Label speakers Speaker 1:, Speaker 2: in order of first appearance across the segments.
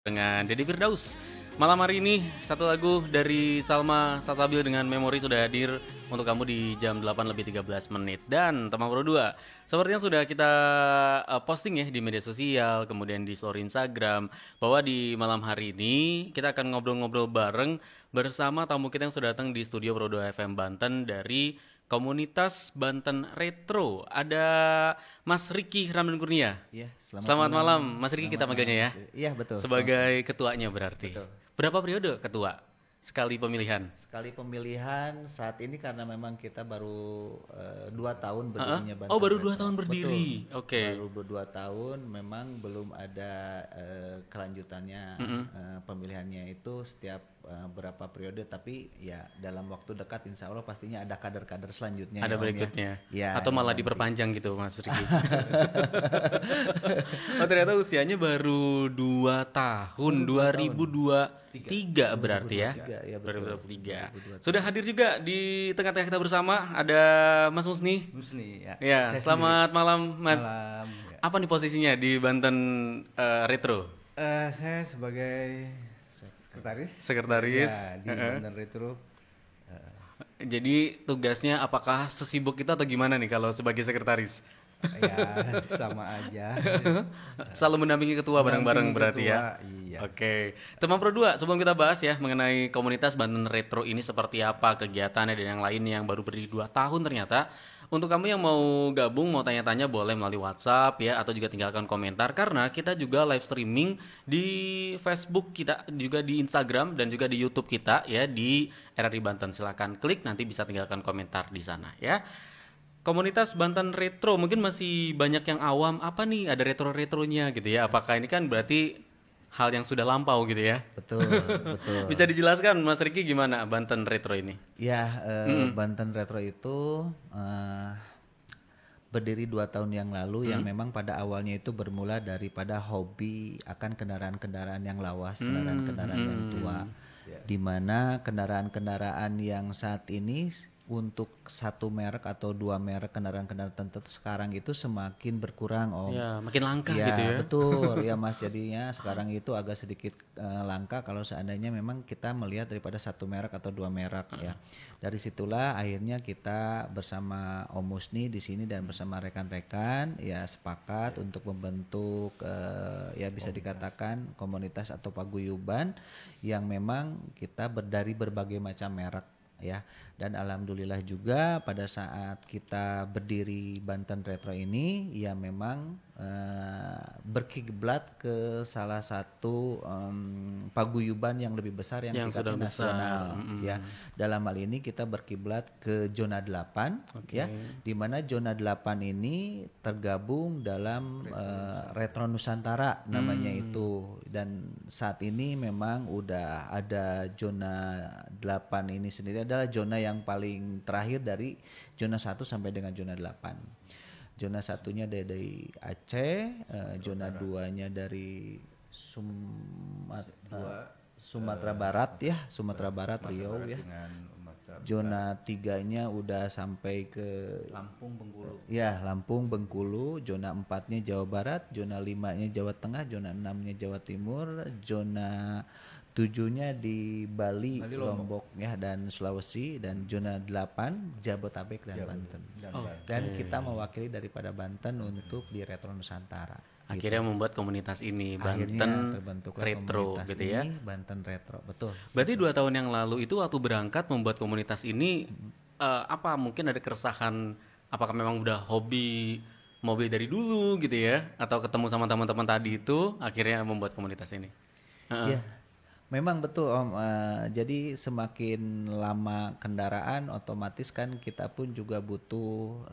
Speaker 1: dengan Deddy Firdaus. Malam hari ini satu lagu dari Salma Salsabil dengan Memori sudah hadir untuk kamu di jam 8 lebih 13 menit. Dan teman Pro 2, sepertinya sudah kita posting ya di media sosial, kemudian di story Instagram, bahwa di malam hari ini kita akan ngobrol-ngobrol bareng bersama tamu kita yang sudah datang di studio Pro 2 FM Banten dari komunitas Banten Retro. Ada Mas Riki Ramdan Kurnia.
Speaker 2: Iya,
Speaker 1: Selamat malam, Mas Riki kita
Speaker 2: Selamat
Speaker 1: panggilnya ya.
Speaker 2: malam. Iya, betul.
Speaker 1: Sebagai ketuanya berarti.
Speaker 2: Betul.
Speaker 1: Berapa periode ketua sekali pemilihan?
Speaker 2: Sekali pemilihan saat ini karena memang kita baru 2 tahun berdirinya Banten
Speaker 1: Oh, baru 2
Speaker 2: Retro.
Speaker 1: tahun berdiri.
Speaker 2: Betul.
Speaker 1: Oke.
Speaker 2: Baru 2 tahun, memang belum ada kelanjutannya pemilihannya itu setiap berapa periode, tapi ya dalam waktu dekat insya Allah pastinya ada kader-kader selanjutnya.
Speaker 1: Ada
Speaker 2: ya, Om,
Speaker 1: berikutnya.
Speaker 2: ya.
Speaker 1: Atau malah
Speaker 2: nanti.
Speaker 1: diperpanjang gitu, Mas Riki. Oh, ternyata usianya baru 2 tahun, 2023 berarti ya.
Speaker 2: 2023, ya betul.
Speaker 1: 2023. Sudah hadir juga di tengah-tengah kita bersama ada Mas Musni.
Speaker 3: Musni ya.
Speaker 1: Ya,
Speaker 3: Saya
Speaker 1: selamat malam Mas.
Speaker 3: Malam. Ya.
Speaker 1: Apa nih posisinya di Banten Retro?
Speaker 3: Saya sebagai sekretaris.
Speaker 1: Sekretaris.
Speaker 3: Ya, di Banten Retro.
Speaker 1: Jadi tugasnya apakah sesibuk kita atau gimana nih kalau sebagai sekretaris?
Speaker 3: Ya sama aja.
Speaker 1: Selalu mendampingi ketua bareng-bareng berarti ya.
Speaker 3: Iya.
Speaker 1: Oke. Teman Pro 2, sebelum kita bahas ya mengenai komunitas Banten Retro ini seperti apa kegiatannya dan yang lainnya yang baru berdiri 2 tahun ternyata. Untuk kamu yang mau gabung, mau tanya-tanya boleh melalui WhatsApp ya, atau juga tinggalkan komentar karena kita juga live streaming di Facebook kita, juga di Instagram dan juga di YouTube kita ya di RRI Banten. Silakan klik, nanti bisa tinggalkan komentar di sana ya. Komunitas Banten Retro mungkin masih banyak yang awam, apa nih ada retro-retronya gitu ya. Apakah ini kan berarti hal yang sudah lampau gitu ya?
Speaker 2: Betul, betul.
Speaker 1: Bisa dijelaskan Mas Riki gimana Banten Retro ini?
Speaker 2: Ya, Banten Retro itu berdiri 2 tahun yang lalu yang memang pada awalnya itu bermula daripada hobi akan kendaraan-kendaraan yang lawas, kendaraan-kendaraan yang tua. Di mana kendaraan-kendaraan yang saat ini untuk satu merek atau 2 merek kendaraan-kendaraan tertentu sekarang itu semakin berkurang, Om.
Speaker 1: Ya, makin langka
Speaker 2: Ya,
Speaker 1: gitu ya.
Speaker 2: betul ya Mas, jadinya sekarang itu agak sedikit langka kalau seandainya memang kita melihat daripada satu merek atau 2 merek ya. Dari situlah akhirnya kita bersama Om Musni di sini dan bersama rekan-rekan ya sepakat untuk membentuk ya bisa dikatakan komunitas atau paguyuban yang memang kita dari berbagai macam merek ya. Dan alhamdulillah juga pada saat kita berdiri Banten Retro ini ya memang berkiblat ke salah satu paguyuban yang lebih besar yang tingkatnya nasional ya. Dalam hal ini kita berkiblat ke zona 8 ya, di mana zona 8 ini tergabung dalam Retro Nusantara namanya itu, dan saat ini memang udah ada zona 8 ini sendiri adalah zona yang paling terakhir dari zona 1 sampai dengan zona 8. Zona 1-nya dari Aceh, zona 2-nya dari Sumatera Barat ya, Sumatera Barat Riau ya. Zona 3-nya udah sampai ke
Speaker 1: Lampung Bengkulu.
Speaker 2: Ya, Lampung Bengkulu, zona 4-nya Jawa Barat, zona 5-nya Jawa Tengah, zona 6-nya Jawa Timur, zona 7-nya di Bali, Lombok ya dan Sulawesi, dan zona 8 Jabotabek dan Banten. Dan kita mewakili daripada Banten untuk di Retro Nusantara.
Speaker 1: Akhirnya membuat komunitas ini
Speaker 2: Akhirnya
Speaker 1: Banten
Speaker 2: terbentuklah
Speaker 1: Retro
Speaker 2: komunitas
Speaker 1: gitu ya.
Speaker 2: ini, Banten Retro, betul.
Speaker 1: Berarti 2 tahun yang lalu itu waktu berangkat membuat komunitas ini apa mungkin ada keresahan, apakah memang udah hobi mobil dari dulu gitu ya, atau ketemu sama teman-teman tadi itu akhirnya membuat komunitas ini?
Speaker 2: Ya, memang betul Om. Jadi semakin lama kendaraan otomatis kan kita pun juga butuh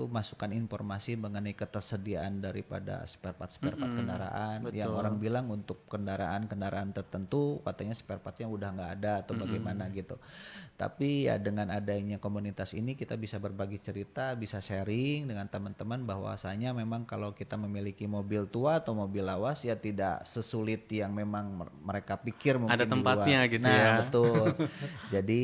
Speaker 2: masukan informasi mengenai ketersediaan daripada spare part kendaraan.
Speaker 1: Betul.
Speaker 2: Yang orang bilang untuk kendaraan tertentu katanya spare partnya udah nggak ada atau bagaimana gitu. Tapi ya dengan adanya komunitas ini kita bisa berbagi cerita, bisa sharing dengan teman-teman bahwasanya memang kalau kita memiliki mobil tua atau mobil lawas ya tidak sesulit yang memang mereka pikir mungkin
Speaker 1: ada
Speaker 2: di
Speaker 1: tempatnya
Speaker 2: luar.
Speaker 1: gitu
Speaker 2: nah,
Speaker 1: ya.
Speaker 2: Betul. Jadi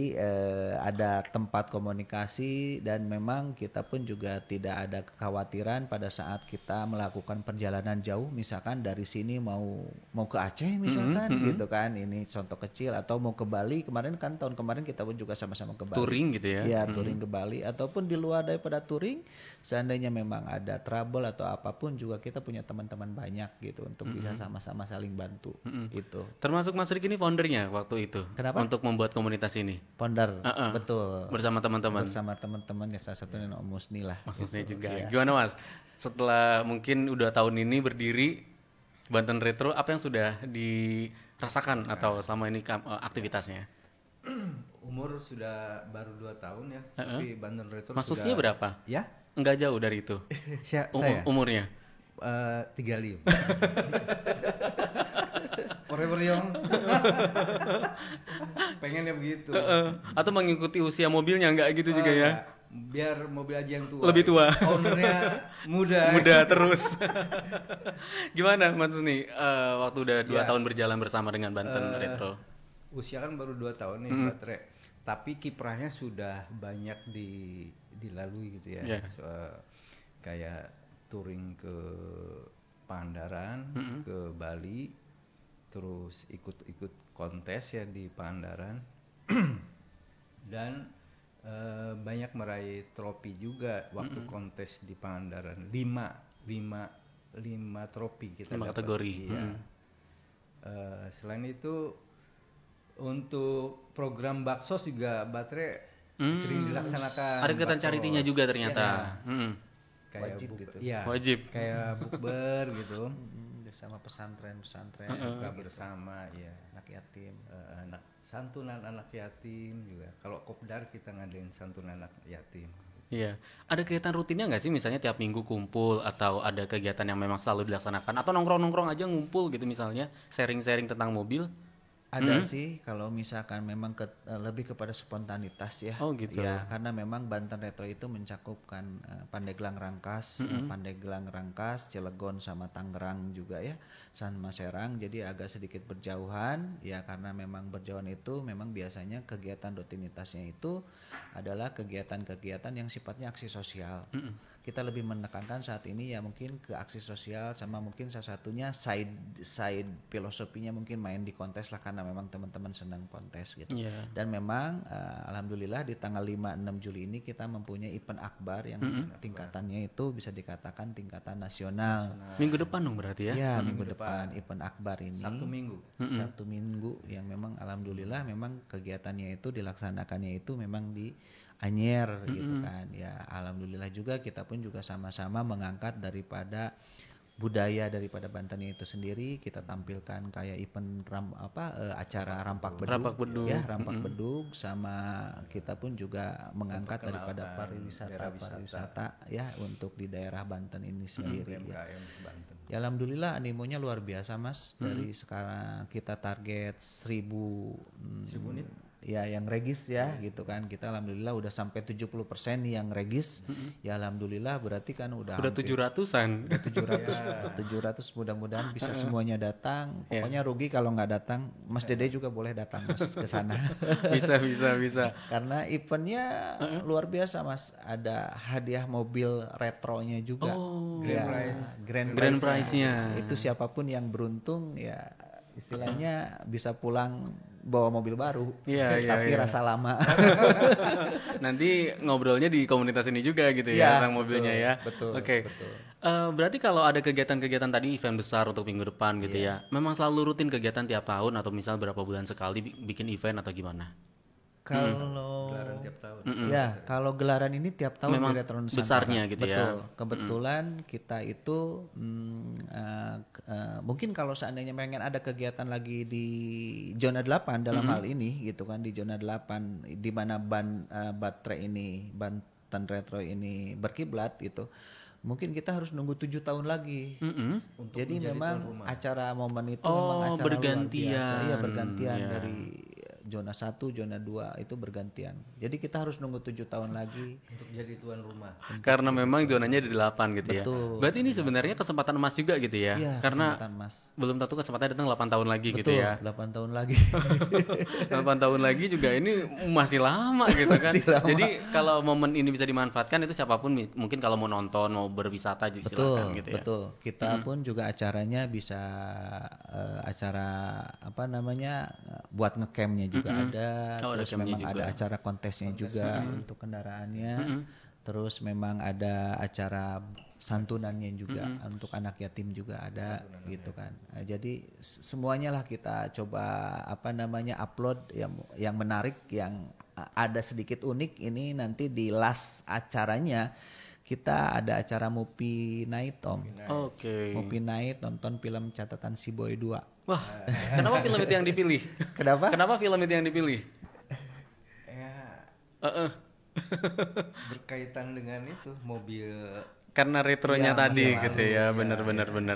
Speaker 2: ada tempat komunikasi dan memang kita pun juga tidak ada kekhawatiran pada saat kita melakukan perjalanan jauh, misalkan dari sini mau ke Aceh misalkan gitu kan, ini contoh kecil, atau mau ke Bali. Kemarin kan tahun kemarin kita pun juga sama-sama ke Bali.
Speaker 1: Touring gitu ya.
Speaker 2: Iya, touring ke Bali, ataupun di luar daripada touring, seandainya memang ada trouble atau apapun juga kita punya teman-teman banyak gitu untuk bisa sama-sama saling bantu itu.
Speaker 1: Termasuk Mas Rik ini foundernya waktu itu.
Speaker 2: Kenapa?
Speaker 1: Untuk membuat komunitas ini.
Speaker 2: Founder, betul.
Speaker 1: Bersama teman-teman.
Speaker 2: Bersama teman-teman ya, salah satunya Om Musni lah.
Speaker 1: Maksudnya
Speaker 2: gitu.
Speaker 1: juga.
Speaker 2: Iya.
Speaker 1: Gimana Mas? Setelah mungkin udah tahun ini berdiri, Banten Retro apa yang sudah dirasakan atau selama ini aktivitasnya?
Speaker 3: Umur sudah baru 2 tahun ya, tapi Banten Retro
Speaker 1: Mas
Speaker 3: sudah...
Speaker 1: usia berapa?
Speaker 3: Ya?
Speaker 1: Enggak jauh dari itu.
Speaker 3: Saya?
Speaker 1: Umurnya?
Speaker 3: 35. Forever young. Pengennya begitu.
Speaker 1: Atau mengikuti usia mobilnya enggak gitu juga ya?
Speaker 3: Biar mobil aja yang tua.
Speaker 1: Lebih tua.
Speaker 3: Ownernya muda.
Speaker 1: Muda terus. Gimana Mas Usni? Waktu udah 2 tahun berjalan bersama dengan Banten Retro.
Speaker 3: Usia kan baru 2 tahun nih baterai. Tapi kiprahnya sudah banyak dilalui gitu ya. Kayak touring ke Pangandaran, ke Bali, terus ikut kontes ya di Pangandaran. Dan banyak meraih trofi juga waktu kontes di Pangandaran. 5 trofi kita
Speaker 1: 5
Speaker 3: dapat.
Speaker 1: kategori.
Speaker 3: Iya. Selain itu untuk program baksos juga baterai sering dilaksanakan.
Speaker 1: Ada kegiatan charity-nya juga ternyata.
Speaker 3: Kayak
Speaker 2: Wajib gitu.
Speaker 3: Iya,
Speaker 1: Wajib.
Speaker 3: kayak bukber gitu.
Speaker 2: Bersama pesantren
Speaker 3: Buka bersama ya.
Speaker 2: anak yatim.
Speaker 3: Santunan anak yatim juga. Kalau kopdar kita ngadain santunan anak yatim.
Speaker 1: Iya. Ada kegiatan rutinnya nggak sih? Misalnya tiap minggu kumpul atau ada kegiatan yang memang selalu dilaksanakan atau nongkrong-nongkrong aja ngumpul gitu misalnya sharing-sharing tentang mobil?
Speaker 2: Ada sih kalau misalkan memang lebih kepada spontanitas ya.
Speaker 1: Oh gitu.
Speaker 2: Ya, karena memang Banten Retro itu mencakupkan Pandeglang Rangkas, Pandeglang Rangkas, Cilegon sama Tangerang juga ya, sama Serang. Jadi agak sedikit berjauhan ya, karena memang berjauhan itu memang biasanya kegiatan rutinitasnya itu adalah kegiatan-kegiatan yang sifatnya aksi sosial. Kita lebih menekankan saat ini ya mungkin ke aksi sosial, sama mungkin salah satunya side filosofinya mungkin main di kontes lah, karena memang teman-teman senang kontes gitu.
Speaker 1: Yeah.
Speaker 2: Dan memang alhamdulillah di tanggal 5-6 Juli ini kita mempunyai event akbar yang tingkatannya itu bisa dikatakan tingkatan nasional.
Speaker 1: Minggu depan dong berarti ya?
Speaker 2: Ya, minggu depan event akbar ini.
Speaker 3: Sabtu
Speaker 2: Minggu yang memang alhamdulillah memang kegiatannya itu dilaksanakannya itu memang di Anyer gitu kan. Ya, alhamdulillah juga kita pun juga sama-sama mengangkat daripada budaya daripada Banten itu sendiri. Kita tampilkan kayak event acara rampak bedug. Ya, rampak bedug, sama kita pun juga mengangkat daripada pariwisata ya untuk di daerah Banten ini sendiri ya. Ya, alhamdulillah animonya luar biasa Mas. Dari sekarang kita target 1000 unit ya yang regis ya gitu kan. Kita alhamdulillah udah sampai 70% nih yang regis. Ya alhamdulillah berarti kan udah
Speaker 1: 700-an.
Speaker 2: Udah 700 mudah-mudahan bisa semuanya datang. Pokoknya rugi kalau nggak datang. Mas Dede juga boleh datang Mas ke sana.
Speaker 1: bisa.
Speaker 2: Karena eventnya luar biasa Mas. Ada hadiah mobil retronya juga. Grand prize-nya. Itu siapapun yang beruntung ya istilahnya bisa pulang bawa mobil baru, tapi rasa lama.
Speaker 1: Nanti ngobrolnya di komunitas ini juga gitu ya tentang mobilnya ya.
Speaker 2: Betul.
Speaker 1: Oke. Berarti kalau ada kegiatan-kegiatan tadi event besar untuk minggu depan gitu ya, memang selalu rutin kegiatan tiap tahun atau misal berapa bulan sekali bikin event atau gimana?
Speaker 2: Kalau
Speaker 3: gelaran tiap tahun.
Speaker 2: Ya, kalau gelaran ini tiap tahun
Speaker 1: memang
Speaker 2: di Retro Nusantara.
Speaker 1: Besarnya gitu ya.
Speaker 2: Betul. Kebetulan kita itu mungkin kalau seandainya pengen ada kegiatan lagi di zona 8 dalam hal ini gitu kan, di zona 8 di mana baterai ini Banten Retro ini berkiblat gitu. Mungkin kita harus nunggu 7 tahun lagi. Jadi memang acara momen itu memang acara
Speaker 1: bergantian.
Speaker 2: luar biasa. Iya, bergantian zona 1, zona 2 itu bergantian. Jadi kita harus nunggu 7 tahun lagi
Speaker 3: untuk jadi tuan rumah.
Speaker 1: Karena memang zonanya di 8 gitu ya.
Speaker 2: Betul.
Speaker 1: Berarti ini sebenarnya kesempatan emas juga gitu ya.
Speaker 2: Iya,
Speaker 1: Karena
Speaker 2: kesempatan emas.
Speaker 1: belum tentu kesempatan datang 8 tahun lagi
Speaker 2: Betul,
Speaker 1: gitu ya.
Speaker 2: 8 tahun lagi.
Speaker 1: 8 tahun lagi juga ini masih lama gitu kan. Jadi kalau momen ini bisa dimanfaatkan itu siapapun mungkin kalau mau nonton, mau berwisata juga silakan gitu ya.
Speaker 2: Betul. Kita pun juga acaranya bisa acara apa namanya buat ngecampnya juga ada. Terus memang juga ada acara kontesnya juga untuk kendaraannya. Terus memang ada acara santunannya juga untuk anak yatim juga ada gitu kan. Jadi semuanya lah kita coba apa namanya upload yang menarik, yang ada sedikit unik. Ini nanti di last acaranya kita ada acara Movie Night Om.
Speaker 1: Oke.
Speaker 2: Movie Night, nonton film Catatan Si Boy 2.
Speaker 1: Wah, kenapa film itu yang dipilih? Kenapa film itu yang dipilih?
Speaker 3: Ya. Berkaitan dengan itu mobil.
Speaker 1: Karena retronya tadi gitu ya, benar.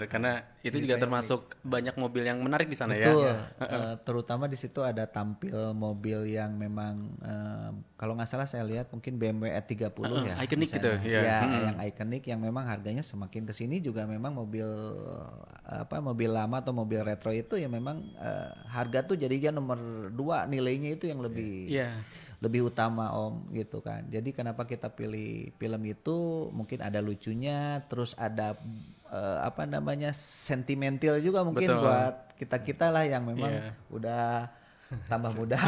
Speaker 1: Karena itu juga termasuk banyak mobil yang menarik di sana.
Speaker 2: Betul.
Speaker 1: Ya.
Speaker 2: Terutama di situ ada tampil mobil yang memang kalau nggak salah saya lihat mungkin BMW E30 ya.
Speaker 1: Ikonik gitu ya.
Speaker 2: Yang ikonik yang memang harganya semakin kesini juga memang mobil mobil lama atau mobil retro itu ya memang harga tuh jadinya nomor 2, nilainya itu yang lebih utama Om gitu kan. Jadi kenapa kita pilih film itu, mungkin ada lucunya, terus ada sentimental juga mungkin. Betul. Buat kita lah yang memang udah tambah muda.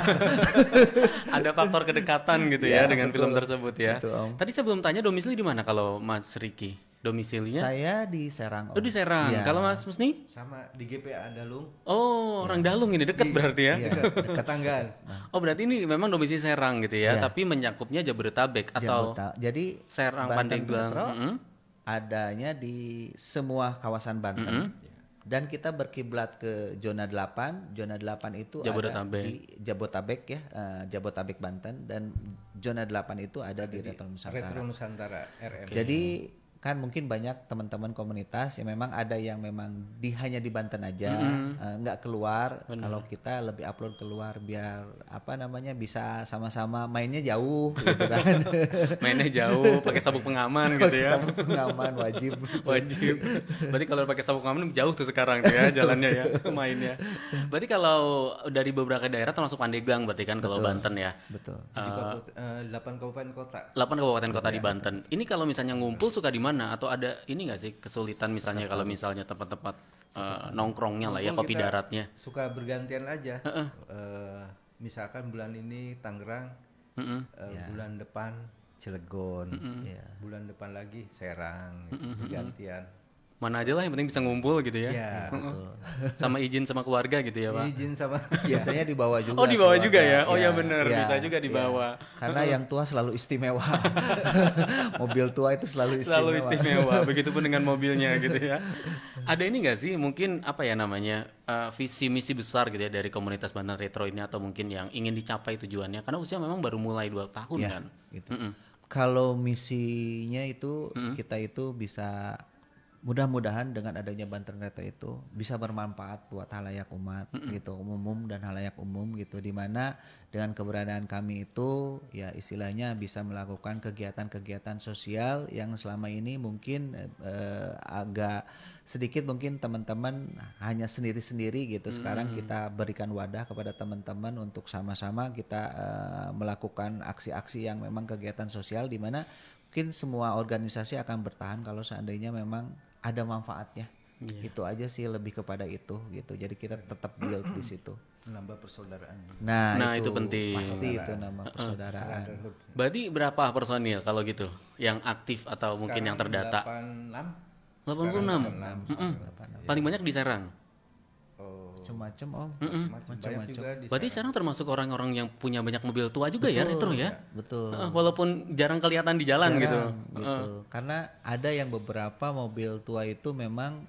Speaker 1: Ada faktor kedekatan gitu ya dengan film tersebut ya.
Speaker 2: Betul, Om.
Speaker 1: Tadi saya belum tanya domisili di mana kalau Mas Riki? Domisilinya?
Speaker 2: Saya di Serang Om.
Speaker 1: Oh di Serang. Ya. Kalau Mas Musni?
Speaker 3: Sama di GPA Dalung.
Speaker 1: Oh orang Dalung ini dekat berarti ya?
Speaker 3: Dekat Tanggal.
Speaker 1: Oh berarti ini memang domisili Serang gitu ya, tapi menyakupnya Jabodetabek atau
Speaker 2: jadi
Speaker 1: Serang, Pandeglang.
Speaker 2: Adanya di semua kawasan Banten. Dan kita berkiblat ke zona 8. Zona 8 itu ada di Jabodetabek ya, Jabodetabek Banten, dan zona 8 itu ada di Retro Nusantara.
Speaker 3: Retro Nusantara RM.
Speaker 2: Jadi kan mungkin banyak teman-teman komunitas yang memang ada yang memang hanya di Banten aja, nggak keluar. Kalau kita lebih upload keluar biar bisa sama-sama mainnya jauh gitu kan.
Speaker 1: Mainnya jauh pakai sabuk pengaman gitu ya.
Speaker 2: Sabuk pengaman wajib.
Speaker 1: Berarti kalau pakai sabuk pengaman jauh tuh sekarang tuh ya jalannya ya mainnya. Berarti kalau dari beberapa daerah termasuk Pandeglang berarti kan kalau Banten ya.
Speaker 2: Betul.
Speaker 3: 8 kabupaten kota.
Speaker 1: 8 kabupaten kota di Banten. Ini kalau misalnya ngumpul suka di mana? Atau ada ini nggak sih kesulitan misalnya kalau misalnya tempat-tempat nongkrongnya lah ya, kopi daratnya?
Speaker 3: Suka bergantian aja. Misalkan bulan ini Tangerang, bulan depan Cilegon, bulan depan lagi Serang, bergantian.
Speaker 1: Mana aja lah yang penting bisa ngumpul gitu ya.
Speaker 2: Betul.
Speaker 1: Sama izin sama keluarga gitu ya Pak.
Speaker 3: Izin sama
Speaker 2: biasanya dibawa juga.
Speaker 1: Oh dibawa juga ya. Oh ya benar, bisa juga dibawa.
Speaker 2: Karena yang tua selalu istimewa. Mobil tua itu selalu
Speaker 1: istimewa. Begitupun dengan mobilnya gitu ya. Ada ini nggak sih mungkin visi misi besar gitu ya dari komunitas Banten Retro ini, atau mungkin yang ingin dicapai tujuannya, karena usia memang baru mulai 2 tahun kan.
Speaker 2: Gitu. Kalau misinya itu kita itu bisa, mudah-mudahan dengan adanya Banten Retro itu bisa bermanfaat buat halayak umat gitu, umum dan halayak umum gitu, dimana dengan keberadaan kami itu ya istilahnya bisa melakukan kegiatan-kegiatan sosial yang selama ini mungkin agak sedikit mungkin teman-teman hanya sendiri-sendiri gitu. Sekarang kita berikan wadah kepada teman-teman untuk sama-sama kita melakukan aksi-aksi yang memang kegiatan sosial, dimana mungkin semua organisasi akan bertahan kalau seandainya memang ada manfaatnya. Itu aja sih, lebih kepada itu gitu. Jadi kita tetap build di situ.
Speaker 3: Menambah persaudaraan.
Speaker 2: Nah
Speaker 1: itu penting.
Speaker 2: Pasti itu nama persaudaraan.
Speaker 1: Berarti berapa personil kalau gitu yang aktif atau sekarang mungkin yang terdata? 86. Paling banyak di Serang.
Speaker 2: Macam-macam Om.
Speaker 1: Macam-macam. Berarti sekarang termasuk orang-orang yang punya banyak mobil tua juga ya, retro ya?
Speaker 2: Betul.
Speaker 1: Walaupun jarang kelihatan di jalan gitu.
Speaker 2: Karena ada yang beberapa mobil tua itu memang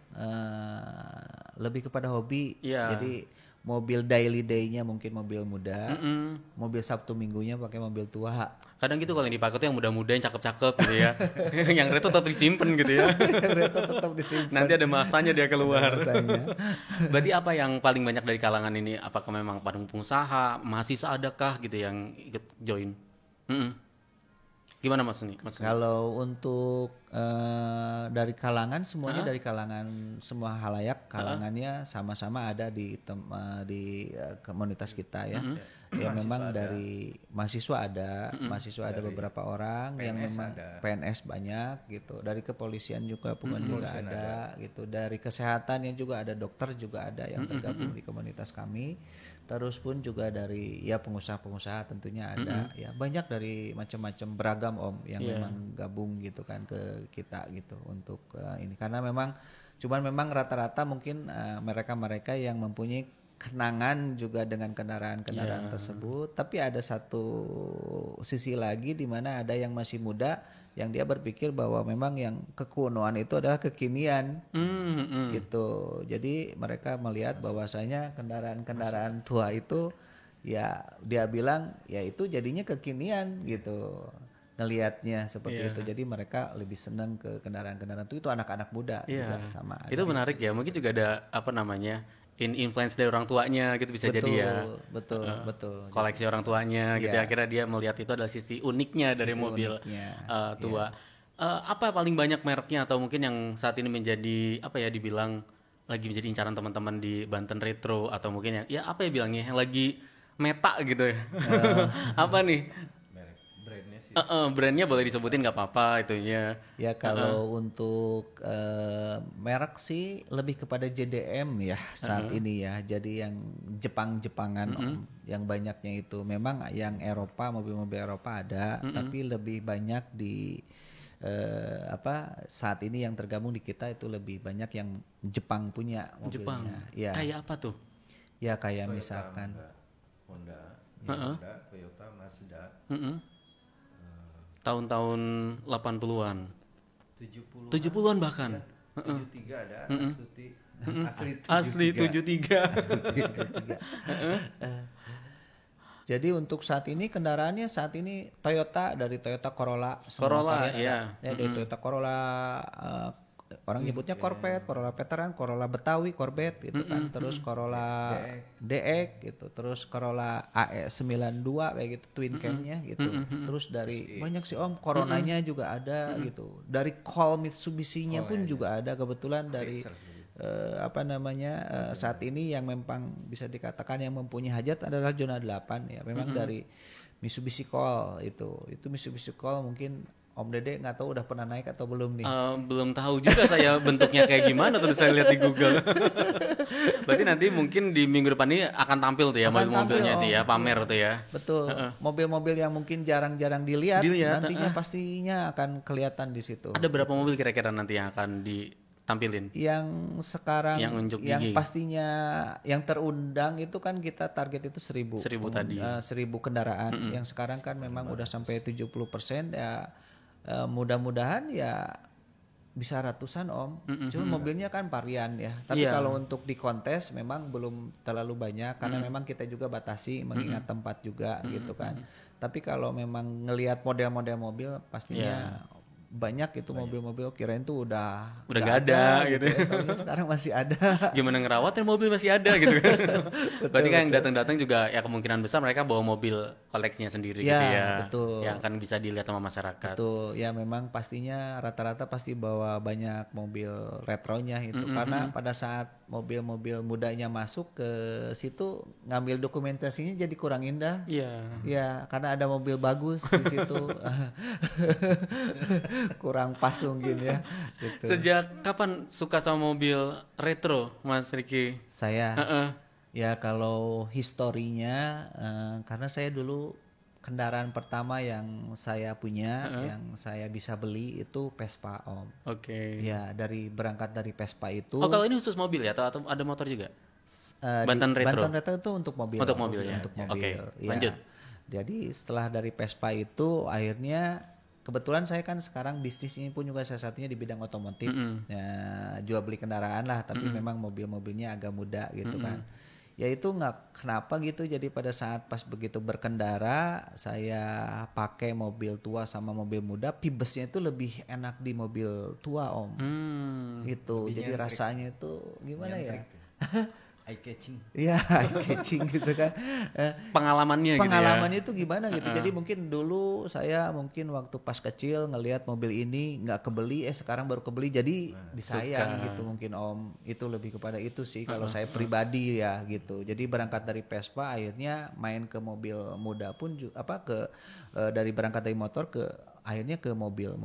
Speaker 2: lebih kepada hobi. Jadi mobil daily day-nya mungkin mobil muda, mobil Sabtu Minggunya pakai mobil tua.
Speaker 1: Kadang gitu kalau yang dipakai tuh yang muda-muda yang cakep-cakep gitu ya. Yang retro tetap disimpan gitu ya.
Speaker 2: Retro tetap disimpan.
Speaker 1: Nanti ada masanya dia keluar. Berarti apa yang paling banyak dari kalangan ini? Apakah memang pengusaha, mahasiswa adakah gitu yang ikut join? Gimana Mas nih?
Speaker 2: Kalau untuk dari kalangan semuanya dari kalangan semua halayak, kalangannya sama-sama ada di komunitas kita ya. Ya memang dari mahasiswa ada, dari beberapa orang PNS yang memang ada. PNS banyak gitu. Dari kepolisian juga juga ada gitu. Dari kesehatan yang juga ada, dokter juga ada yang tergabung di komunitas kami. Terus pun juga dari ya pengusaha-pengusaha tentunya ada ya, banyak dari macam-macam beragam Om yang memang gabung gitu kan ke kita gitu untuk ini, karena memang rata-rata mungkin mereka yang mempunyai kenangan juga dengan kendaraan-kendaraan tersebut, tapi ada satu sisi lagi di mana ada yang masih muda yang dia berpikir bahwa memang yang kekunoan itu adalah kekinian gitu. Jadi mereka melihat bahwasanya kendaraan-kendaraan tua itu ya dia bilang ya itu jadinya kekinian gitu. Ngelihatnya seperti itu. Jadi mereka lebih senang ke kendaraan-kendaraan itu anak-anak muda juga sama.
Speaker 1: Itu menarik ya. Mungkin juga ada influence dari orang tuanya gitu bisa jadi ya.
Speaker 2: Betul.
Speaker 1: Koleksi orang tuanya gitu ya. Akhirnya dia melihat itu adalah sisi uniknya dari mobil tua. Apa paling banyak mereknya atau mungkin yang saat ini menjadi dibilang lagi menjadi incaran teman-teman di Banten Retro, atau mungkin yang apa ya bilangnya yang lagi meta gitu ya. Apa nih?
Speaker 3: Brandnya sih.
Speaker 1: Brandnya boleh disebutin nggak apa-apa itunya.
Speaker 2: Ya kalau untuk merek sih lebih kepada JDM ya saat ini ya. Jadi yang Jepang-Jepangan yang banyaknya itu memang yang Eropa, mobil-mobil Eropa ada, tapi lebih banyak di saat ini yang tergabung di kita itu lebih banyak yang Jepang punya mobilnya.
Speaker 1: Jepang.
Speaker 2: Ya.
Speaker 1: Kayak apa tuh?
Speaker 2: Ya kayak
Speaker 3: Toyota,
Speaker 2: misalkan
Speaker 3: Honda, Toyota, Mazda.
Speaker 1: Tahun-tahun 80-an.
Speaker 3: 70-an
Speaker 1: bahkan.
Speaker 3: Ya, 73 ada
Speaker 1: Asli 73.
Speaker 2: Jadi untuk saat ini kendaraannya Toyota, dari Toyota Corolla, dari Toyota Corolla, orang nyebutnya Corvette, Corolla Veteran, Corolla Betawi, Corvette gitu kan, terus Corolla DX gitu, terus Corolla AE92 kayak gitu, twin cam-nya gitu, terus dari banyak sih Om, Coronanya juga ada gitu, dari Call Mitsubishi-nya pun juga ada kebetulan dari saat ini yang memang bisa dikatakan yang mempunyai hajat adalah zona 8 ya, memang dari Mitsubishi Call itu Mitsubishi Call mungkin Om Dede nggak tahu udah pernah naik atau belum nih?
Speaker 1: Belum tahu juga saya bentuknya kayak gimana tuh, saya lihat di Google. Berarti nanti mungkin di minggu depan ini akan tampil tuh ya mobil-mobilnya itu ya, pamer tuh ya.
Speaker 2: Betul. Mobil-mobil yang mungkin jarang-jarang dilihat nantinya pastinya akan kelihatan di situ.
Speaker 1: Ada berapa mobil kira-kira nanti yang akan ditampilin?
Speaker 2: Yang sekarang yang pastinya yang terundang itu kan kita target itu 1.000 tadi. 1.000 kendaraan. Yang sekarang kan memang udah sampai 70% ya. Mudah-mudahan ya bisa ratusan Om. Cuma mobilnya kan varian ya. Tapi kalau untuk di kontes memang belum terlalu banyak karena memang kita juga batasi mengingat tempat juga gitu kan. Tapi kalau memang ngelihat model-model mobil pastinya banyak itu mobil-mobil, kirain tuh udah
Speaker 1: gak ada gitu ya.
Speaker 2: Sekarang masih ada.
Speaker 1: Gimana ngerawatnya mobil masih ada gitu kan. Berarti kan yang datang-datang juga ya kemungkinan besar mereka bawa mobil koleksinya sendiri gitu ya.
Speaker 2: Betul.
Speaker 1: Yang kan bisa dilihat sama masyarakat.
Speaker 2: Betul. Ya memang pastinya rata-rata pasti bawa banyak mobil retronya itu karena pada saat mobil-mobil mudanya masuk ke situ ngambil dokumentasinya jadi kurang indah.
Speaker 1: Iya.
Speaker 2: Ya, karena ada mobil bagus di situ. Kurang pas mungkin ya gitu.
Speaker 1: Sejak kapan suka sama mobil retro Mas Riki?
Speaker 2: Saya ya kalau historinya karena saya dulu kendaraan pertama yang saya punya yang saya bisa beli itu Vespa Om.
Speaker 1: Oke.
Speaker 2: Ya berangkat dari Vespa itu.
Speaker 1: Oh kalau ini khusus mobil ya atau ada motor juga? Banten Retro
Speaker 2: itu untuk mobil.
Speaker 1: Untuk mobil ya.
Speaker 2: Untuk mobil.
Speaker 1: Oke.
Speaker 2: Ya.
Speaker 1: Lanjut.
Speaker 2: Jadi setelah dari Vespa itu akhirnya kebetulan saya kan sekarang bisnis ini pun juga salah satunya di bidang otomotif, ya, jual beli kendaraan lah, tapi memang mobil-mobilnya agak muda gitu kan. ya itu nggak kenapa gitu, jadi pada saat pas begitu berkendara saya pakai mobil tua sama mobil muda, pibesnya itu lebih enak di mobil tua Om. Gitu
Speaker 3: Lebih
Speaker 2: jadi
Speaker 3: nyentrik.
Speaker 2: rasanya itu gimana
Speaker 3: Nyentrik.
Speaker 2: ya
Speaker 3: Eye catching.
Speaker 2: Iya, eye catching gitu kan.
Speaker 1: Pengalamannya
Speaker 2: Pengalamannya itu
Speaker 1: gitu
Speaker 2: gimana gitu. Jadi mungkin dulu saya mungkin waktu pas kecil ngelihat mobil ini nggak kebeli, sekarang baru kebeli jadi disayang gitu mungkin Om. Itu lebih kepada itu sih kalau saya pribadi ya gitu. Jadi berangkat dari Vespa akhirnya main ke mobil muda pun dari berangkat dari motor ke akhirnya ke mobil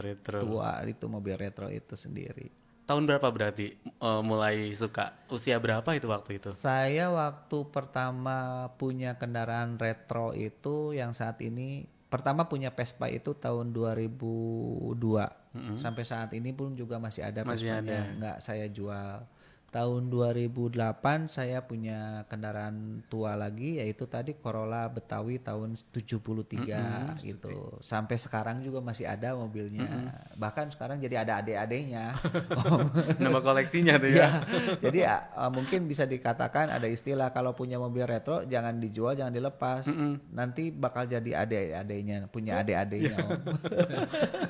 Speaker 1: retro.
Speaker 2: tua itu, mobil retro itu sendiri.
Speaker 1: Tahun berapa berarti mulai suka? Usia berapa itu waktu itu?
Speaker 2: Saya waktu pertama punya kendaraan retro itu yang saat ini pertama punya Vespa itu tahun 2002. Sampai saat ini pun juga masih ada Vespanya, nggak saya jual. Tahun 2008 saya punya kendaraan tua lagi yaitu tadi Corolla Betawi tahun 73 gitu. Sampai sekarang juga masih ada mobilnya. Bahkan sekarang jadi ada adik-adiknya.
Speaker 1: Nama koleksinya tuh ya.
Speaker 2: Jadi mungkin bisa dikatakan ada istilah kalau punya mobil retro jangan dijual, jangan dilepas. Nanti bakal jadi adik-adiknya, punya adik-adiknya.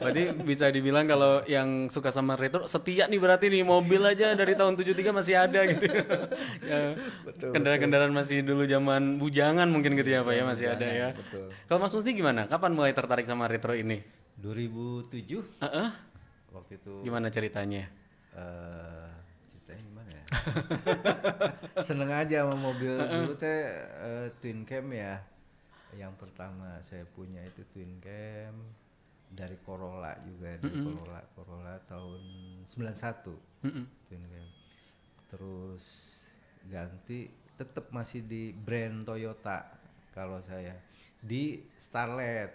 Speaker 1: Berarti bisa dibilang kalau yang suka sama retro setia nih berarti nih, mobil aja dari tahun 73 masih ada gitu. Ya, kendaraan-kendaraan masih dulu zaman bujangan mungkin gitu ya Pak ya, masih ada ya.
Speaker 2: Betul.
Speaker 1: Kalau Mas Musti gimana? Kapan mulai tertarik sama retro ini?
Speaker 3: 2007 waktu itu.
Speaker 1: Gimana ceritanya?
Speaker 3: Ceritanya gimana ya? Seneng aja sama mobil dulu teh twin cam ya. Yang pertama saya punya itu twin cam dari Corolla juga, dari Corolla tahun 91 twin cam. Terus ganti tetap masih di brand Toyota kalau saya di Starlet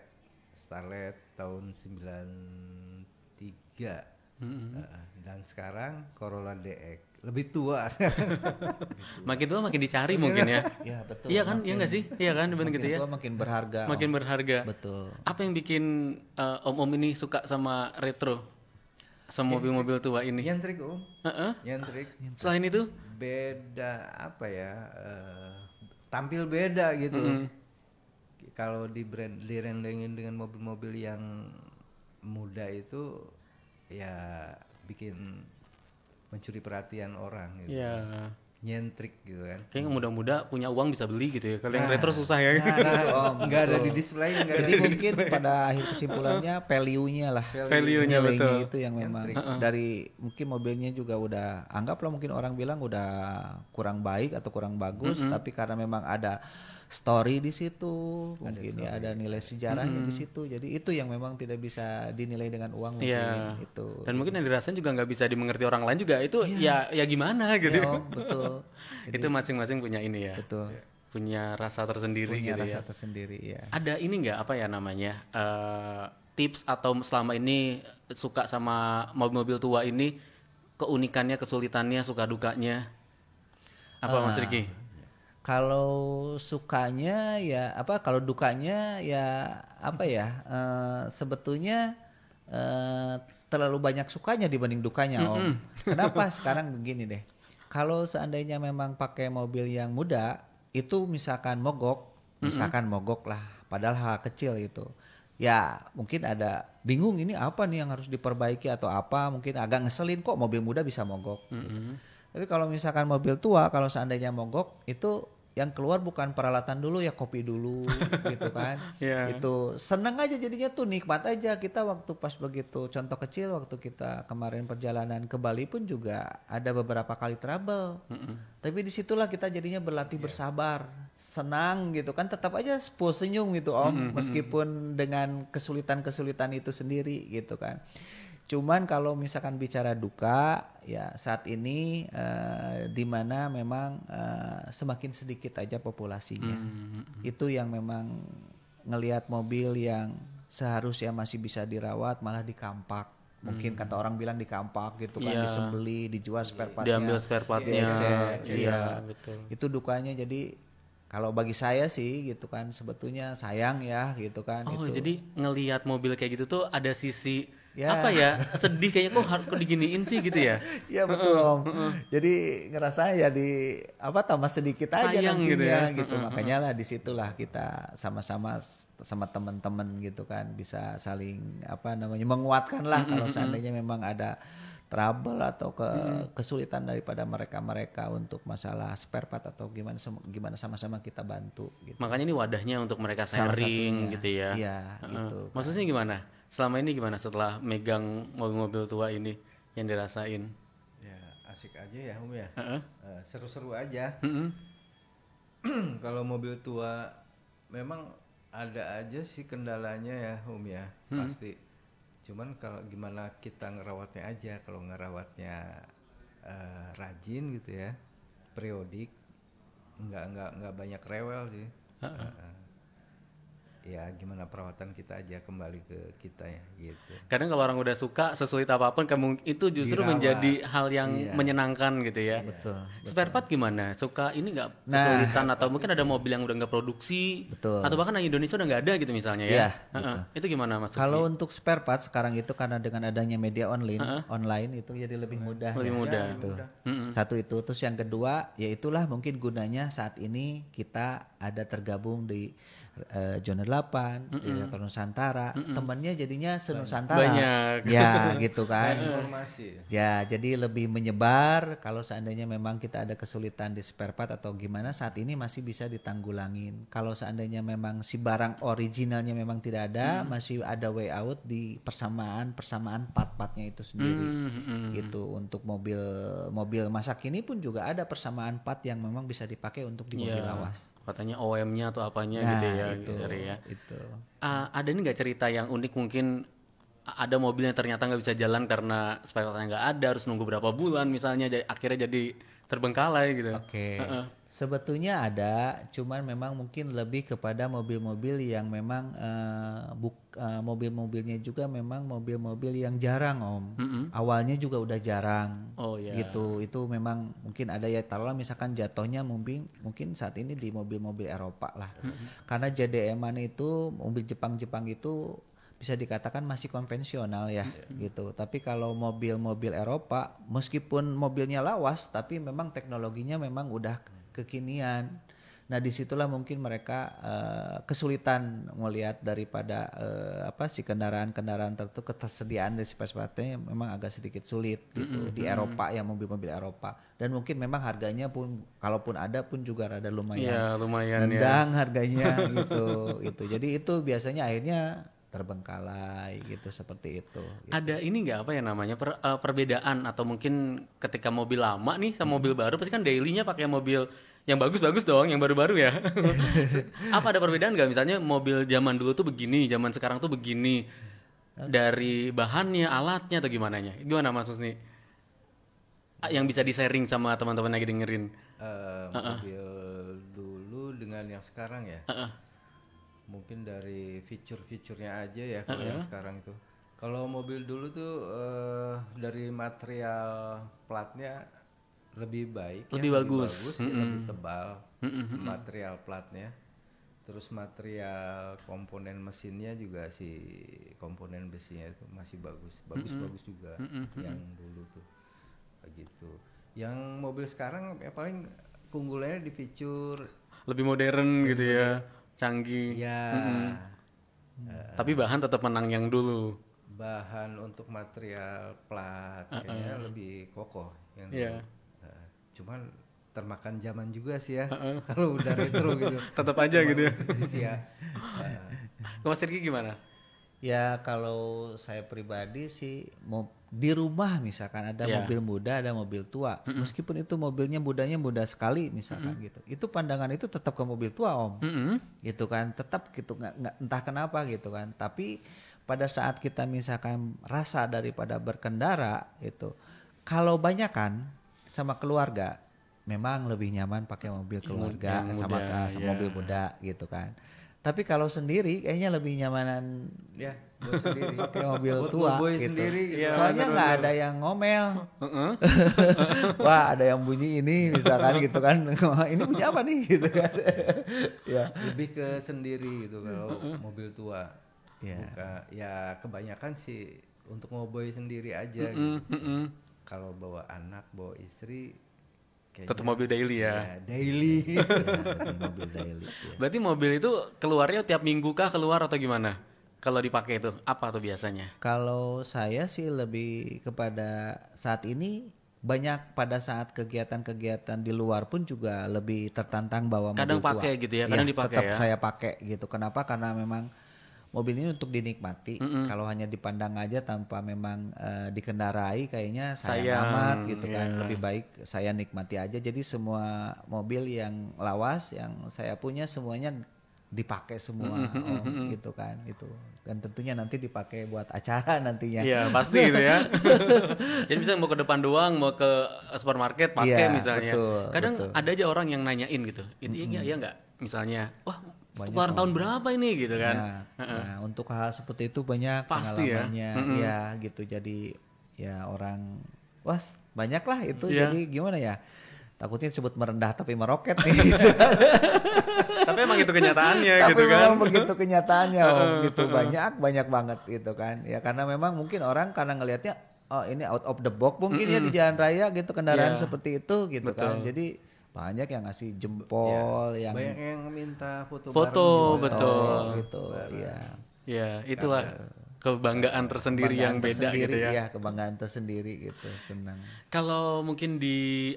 Speaker 3: tahun 93. Dan sekarang Corolla DX lebih tua.
Speaker 1: Makin tua makin dicari mungkin ya.
Speaker 2: Ya betul.
Speaker 1: Iya kan, iya nggak sih? Iya kan, benar gitu ya.
Speaker 2: Tua makin berharga.
Speaker 1: Makin berharga.
Speaker 2: Betul.
Speaker 1: Apa yang bikin om-om ini suka sama retro? Sama mobil-mobil tua ini?
Speaker 3: Nyentrik nyentrik.
Speaker 1: Selain itu?
Speaker 3: Beda apa ya? Tampil beda gitu. Kalau direndengin dengan mobil-mobil yang muda itu ya bikin mencuri perhatian orang gitu.
Speaker 1: Iya.
Speaker 3: Nyentrik gitu kan.
Speaker 1: Kayaknya muda-muda punya uang bisa beli gitu ya. Kalau yang retro susah ya.
Speaker 3: Nggak ada di display,
Speaker 2: Jadi mungkin pada akhir kesimpulannya value-nya lah.
Speaker 1: Value-nya betul.
Speaker 2: Itu yang memang dari mungkin mobilnya juga udah anggaplah mungkin orang bilang udah kurang baik atau kurang bagus, tapi karena memang ada story di situ, mungkin ya ada nilai sejarahnya di situ. Jadi itu yang memang tidak bisa dinilai dengan uang mungkin itu.
Speaker 1: Dan mungkin yang dirasain juga nggak bisa dimengerti orang lain juga. Itu ya gimana gitu.
Speaker 2: Ya, betul.
Speaker 1: Jadi, itu masing-masing punya ini ya.
Speaker 2: Betul.
Speaker 1: Punya rasa tersendiri
Speaker 2: punya
Speaker 1: gitu
Speaker 2: rasa
Speaker 1: ya.
Speaker 2: tersendiri ya.
Speaker 1: Ada ini nggak apa ya namanya? Tips atau selama ini suka sama mobil-mobil tua ini, keunikannya, kesulitannya, suka dukanya apa Mas Riki?
Speaker 2: Kalau sukanya ya kalau dukanya ya sebetulnya terlalu banyak sukanya dibanding dukanya Om. Kenapa? Sekarang begini deh. Kalau seandainya memang pakai mobil yang muda itu misalkan mogok lah, padahal hal kecil itu. Ya mungkin ada bingung ini apa nih yang harus diperbaiki atau apa, mungkin agak ngeselin kok mobil muda bisa mogok gitu. Tapi kalau misalkan mobil tua kalau seandainya mogok itu yang keluar bukan peralatan dulu ya, kopi dulu gitu kan. Itu seneng aja jadinya tuh, nikmat aja kita waktu pas begitu. Contoh kecil waktu kita kemarin perjalanan ke Bali pun juga ada beberapa kali trouble. Tapi disitulah kita jadinya berlatih bersabar, senang gitu kan, tetap aja full senyum gitu Om, meskipun dengan kesulitan-kesulitan itu sendiri gitu kan. Cuman kalau misalkan bicara duka ya saat ini di mana memang semakin sedikit aja populasinya. Itu yang memang ngelihat mobil yang seharusnya masih bisa dirawat malah dikampak. Mungkin kata orang bilang dikampak gitu kan, disembeli, dijual spare partnya.
Speaker 1: Diambil spare partnya.
Speaker 2: Iya, betul. Itu dukanya. Jadi kalau bagi saya sih gitu kan sebetulnya sayang ya gitu kan.
Speaker 1: Oh
Speaker 2: itu.
Speaker 1: Jadi ngelihat mobil kayak gitu tuh ada sisi apa ya, sedih kayaknya kok diginiin sih gitu ya.
Speaker 2: Iya betul Om. Jadi ngerasa ya tambah sedikit aja
Speaker 1: sayang
Speaker 2: nantinya
Speaker 1: gitu ya.
Speaker 2: Makanya lah disitulah kita sama-sama sama teman-teman gitu kan bisa saling menguatkan lah kalau seandainya memang ada trouble atau kesulitan daripada mereka untuk masalah spare part atau gimana sama-sama kita bantu gitu.
Speaker 1: Makanya ini wadahnya untuk mereka sharing gitu ya.
Speaker 2: Iya gitu.
Speaker 1: Maksudnya gimana? Selama ini gimana setelah megang mobil-mobil tua ini yang dirasain?
Speaker 3: Ya asik aja ya Om ya. Seru-seru aja. Kalau mobil tua memang ada aja sih kendalanya ya Om ya, pasti. Cuman kalau gimana kita ngerawatnya aja, kalau ngerawatnya rajin gitu ya, periodik, nggak banyak rewel sih. Ya gimana perawatan kita aja kembali ke kita ya gitu.
Speaker 1: Kadang kalau orang udah suka sesulit apapun itu justru dirawat, menjadi hal yang menyenangkan gitu ya.
Speaker 2: Betul.
Speaker 1: Spare part gimana? Suka ini nggak kesulitan atau mungkin ada mobil yang udah nggak produksi, atau bahkan di Indonesia udah nggak ada gitu misalnya ya. Itu gimana Mas?
Speaker 2: Kalau untuk spare part sekarang itu karena dengan adanya media online itu jadi lebih mudah.
Speaker 1: Lebih mudah.
Speaker 2: Gitu. Satu itu, terus yang kedua yaitulah mungkin gunanya saat ini kita ada tergabung di Zona 8, di Retro Nusantara, temannya jadinya se-Nusantara.
Speaker 1: Banyak.
Speaker 2: Ya, gitu kan.
Speaker 3: Informasi.
Speaker 2: Ya, jadi lebih menyebar. Kalau seandainya memang kita ada kesulitan di spare part atau gimana, saat ini masih bisa ditanggulangin. Kalau seandainya memang si barang originalnya memang tidak ada, masih ada way out di persamaan part-partnya itu sendiri. Gitu. Untuk mobil masa kini pun juga ada persamaan part yang memang bisa dipakai untuk di mobil lawas.
Speaker 1: Katanya OM-nya atau apanya gitu ya.
Speaker 2: Itu.
Speaker 1: Ada nih nggak cerita yang unik, mungkin ada mobil yang ternyata nggak bisa jalan karena spare partnya nggak ada, harus nunggu berapa bulan misalnya, akhirnya jadi terbengkalai gitu.
Speaker 2: Oke. Sebetulnya ada, cuman memang mungkin lebih kepada mobil-mobil yang memang mobil-mobilnya juga memang mobil-mobil yang jarang Om. Awalnya juga udah jarang. Gitu. Itu memang mungkin ada ya, taruhlah misalkan jatuhnya mungkin saat ini di mobil-mobil Eropa lah. Karena JDM-an itu mobil Jepang itu bisa dikatakan masih konvensional ya gitu. Tapi kalau mobil-mobil Eropa meskipun mobilnya lawas tapi memang teknologinya memang udah kekinian. Nah disitulah mungkin mereka kesulitan melihat daripada si kendaraan-kendaraan tertentu, ketersediaan dari spare-partnya memang agak sedikit sulit gitu di Eropa ya, mobil-mobil Eropa. Dan mungkin memang harganya pun kalaupun ada pun juga rada lumayan rendah harganya gitu. Jadi itu biasanya akhirnya terbengkalai gitu, seperti itu. Gitu.
Speaker 1: Ada ini nggak apa ya namanya perbedaan atau mungkin ketika mobil lama nih sama mobil baru pasti kan dailynya pakai mobil yang bagus-bagus dong, yang baru-baru ya. Apa ada perbedaan nggak, misalnya mobil zaman dulu tuh begini, zaman sekarang tuh begini, dari bahannya, alatnya atau gimana Mas Husni? Yang bisa di-sharing sama teman-teman lagi dengerin.
Speaker 3: Mobil dulu dengan yang sekarang ya. Mungkin dari fitur-fiturnya aja ya kalau yang sekarang itu. Kalau mobil dulu tuh dari material platnya lebih baik,
Speaker 1: lebih bagus,
Speaker 3: lebih tebal material platnya. Terus material komponen mesinnya juga, si komponen besinya itu masih bagus juga yang dulu tuh begitu. Yang mobil sekarang ya paling keunggulannya di fitur
Speaker 1: lebih modern gitu ya, canggih.
Speaker 3: Ya.
Speaker 1: Tapi bahan tetap menang yang dulu.
Speaker 3: Bahan untuk material plat kayaknya lebih kokoh yang dulu. Cuman termakan zaman juga sih ya. Kalau udah retro gitu.
Speaker 1: Tetap aja gitu ya.
Speaker 3: Kalau
Speaker 1: Mas Riki gimana?
Speaker 2: Ya kalau saya pribadi sih di rumah misalkan ada mobil muda, ada mobil tua. Meskipun itu mobilnya muda sekali misalkan gitu. Itu pandangan itu tetap ke mobil tua Om. Gitu kan, tetap gitu, nggak entah kenapa gitu kan. Tapi pada saat kita misalkan rasa daripada berkendara itu, kalau banyakan sama keluarga memang lebih nyaman pakai mobil keluarga sama mobil muda gitu kan. Tapi kalau sendiri kayaknya lebih nyamanan
Speaker 3: buat sendiri
Speaker 2: pakai mobil tua gitu.
Speaker 3: Sendiri, gitu.
Speaker 2: Soalnya nggak ada yang ngomel. Wah, ada yang bunyi ini misalkan gitu kan. Ini bunyi apa nih gitu kan.
Speaker 3: Lebih ke sendiri gitu kalau mobil tua. Ya kebanyakan sih untuk ngoboy sendiri aja gitu. Kalau bawa anak, bawa istri kayaknya
Speaker 1: tetap mobil daily ya.
Speaker 3: Daily.
Speaker 2: Mobil daily. Ya.
Speaker 1: Berarti mobil itu keluarnya tiap minggu kah keluar atau gimana? Kalau dipakai itu apa tuh biasanya?
Speaker 2: Kalau saya sih lebih kepada saat ini banyak pada saat kegiatan-kegiatan di luar pun juga lebih tertantang bawa
Speaker 1: kadang
Speaker 2: mobil tua.
Speaker 1: Pakai gitu ya, kadang dipakai
Speaker 2: tetap
Speaker 1: ya.
Speaker 2: Saya pakai gitu. Kenapa? Karena memang mobil ini untuk dinikmati. Kalau hanya dipandang aja tanpa memang dikendarai kayaknya sayang amat gitu kan. Lebih baik saya nikmati aja. Jadi semua mobil yang lawas yang saya punya semuanya dipakai semua gitu kan itu, dan tentunya nanti dipakai buat acara nantinya.
Speaker 1: Iya pasti gitu ya. Jadi misalnya mau ke depan doang, mau ke supermarket pakai misalnya. Kadang ada aja orang yang nanyain gitu, ini iya nggak? Misalnya, wah keluaran tahun berapa ini gitu kan?
Speaker 2: Nah untuk hal seperti itu banyak
Speaker 1: pasti
Speaker 2: pengalamannya ya gitu. Jadi ya orang wah banyak lah itu. Jadi gimana ya? Takutnya disebut merendah tapi meroket nih.
Speaker 1: Tapi emang itu kenyataannya
Speaker 2: gitu kan. Tapi memang begitu kenyataannya gitu. Banyak banget gitu kan. Ya karena memang mungkin orang karena ngelihatnya oh ini out of the box mungkin ya di jalan raya gitu kendaraan seperti itu gitu kan. Jadi banyak yang ngasih jempol yang
Speaker 3: banyak yang minta foto
Speaker 1: betul
Speaker 2: gitu.
Speaker 1: Ya itulah kebanggaan tersendiri yang beda gitu ya.
Speaker 2: Iya, kebanggaan tersendiri gitu, senang.
Speaker 1: Kalau mungkin di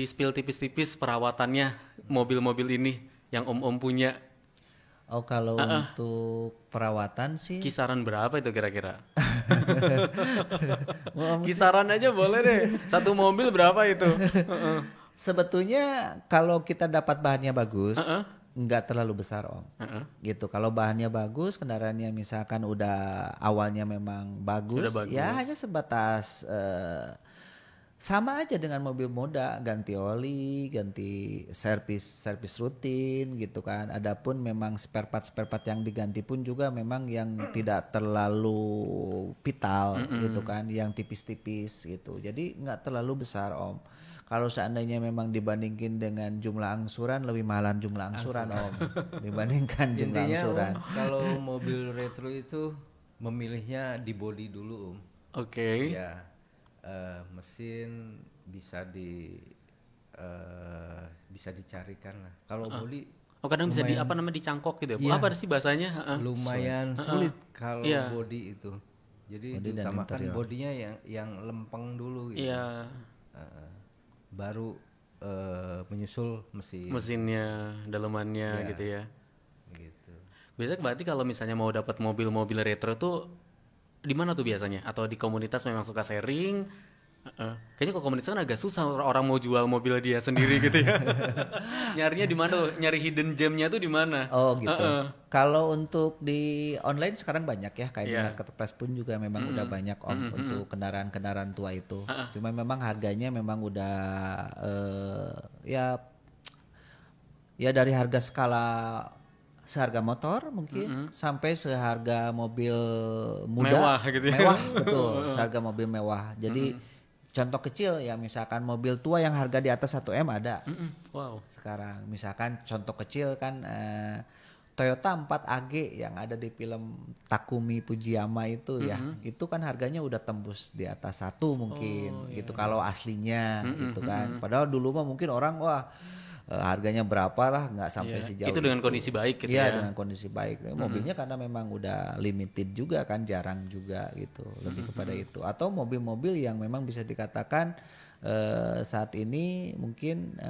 Speaker 1: spill tipis-tipis perawatannya mobil-mobil ini yang om-om punya.
Speaker 2: Oh, kalau untuk perawatan sih
Speaker 1: kisaran berapa itu kira-kira? Kisaran aja boleh deh. Satu mobil berapa itu?
Speaker 2: Sebetulnya kalau kita dapat bahannya bagus, nggak terlalu besar om, gitu. Kalau bahannya bagus, kendaraannya misalkan udah awalnya memang bagus, ya hanya sebatas sama aja dengan mobil muda, ganti oli, ganti servis rutin gitu kan. Adapun memang spare part yang diganti pun juga memang yang tidak terlalu vital gitu kan, yang tipis-tipis gitu. Jadi nggak terlalu besar om. Kalau seandainya memang dibandingin dengan jumlah angsuran, lebih mahalan jumlah angsuran om dibandingkan jumlah angsuran.
Speaker 3: Kalau mobil retro itu memilihnya di body dulu om.
Speaker 1: Oke.
Speaker 3: Ya mesin bisa dicarikan lah. Kalau body
Speaker 1: kadang bisa dicangkok gitu ya. Apa sih bahasanya?
Speaker 3: Lumayan sulit kalau body itu. Jadi diutamakan bodinya yang lempeng dulu gitu.
Speaker 1: Iya.
Speaker 3: Baru menyusul
Speaker 1: mesinnya, dalemannya gitu ya. Gitu. Biasanya berarti kalau misalnya mau dapat mobil-mobil retro tuh di mana tuh biasanya? Atau di komunitas memang suka sharing? Kayaknya kalau komunitas kan agak susah orang mau jual mobil dia sendiri gitu ya. Nyarinya di mana? Nyari hidden gemnya tuh di mana?
Speaker 2: Oh gitu. Kalau untuk di online sekarang banyak ya, kayak di marketplace pun juga memang udah banyak om untuk kendaraan-kendaraan tua itu. Cuma memang harganya memang udah ya dari harga skala seharga motor mungkin sampai seharga mobil muda
Speaker 1: mewah gitu ya.
Speaker 2: Mewah betul, seharga mobil mewah. Jadi contoh kecil ya misalkan mobil tua yang harga di atas 1 M ada.
Speaker 1: Wow.
Speaker 2: Sekarang misalkan contoh kecil kan Toyota 4 AG yang ada di film Takumi Fujiyama itu ya. Itu kan harganya udah tembus di atas 1 mungkin gitu kalau aslinya gitu kan. Padahal dulu mah mungkin orang harganya berapa lah, nggak sampai sejauh
Speaker 1: itu dengan kondisi baik gitu
Speaker 2: ya. Dengan kondisi baik. Mobilnya karena memang udah limited juga kan, jarang juga gitu. Lebih kepada itu. Atau mobil-mobil yang memang bisa dikatakan saat ini mungkin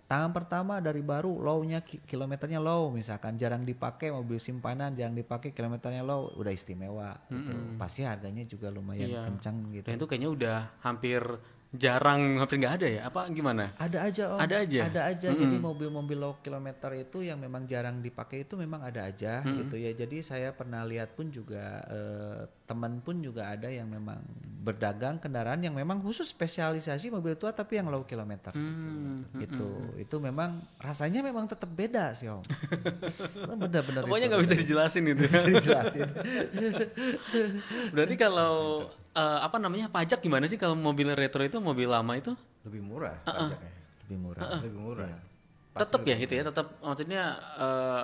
Speaker 2: tangan pertama dari baru, low-nya kilometernya low, misalkan jarang dipakai, mobil simpanan jarang dipakai, kilometernya low, udah istimewa gitu. Pasti harganya juga lumayan kencang gitu.
Speaker 1: Dan itu kayaknya udah hampir nggak ada ya, apa gimana?
Speaker 2: Ada aja om.
Speaker 1: Ada aja.
Speaker 2: Jadi mobil-mobil low kilometer itu yang memang jarang dipakai itu memang ada aja gitu ya. Jadi saya pernah lihat pun juga teman pun juga ada yang memang berdagang kendaraan yang memang khusus spesialisasi mobil tua tapi yang low kilometer gitu. Itu memang rasanya memang tetap beda sih om. Benar-benar.
Speaker 1: Pokoknya nggak bisa dijelasin itu.
Speaker 2: Bisa dijelasin.
Speaker 1: Berarti kalau pajak gimana sih kalau mobil retro itu, mobil lama itu?
Speaker 3: Lebih murah pajaknya. Lebih murah.
Speaker 1: Tetap ya itu ya, tetap maksudnya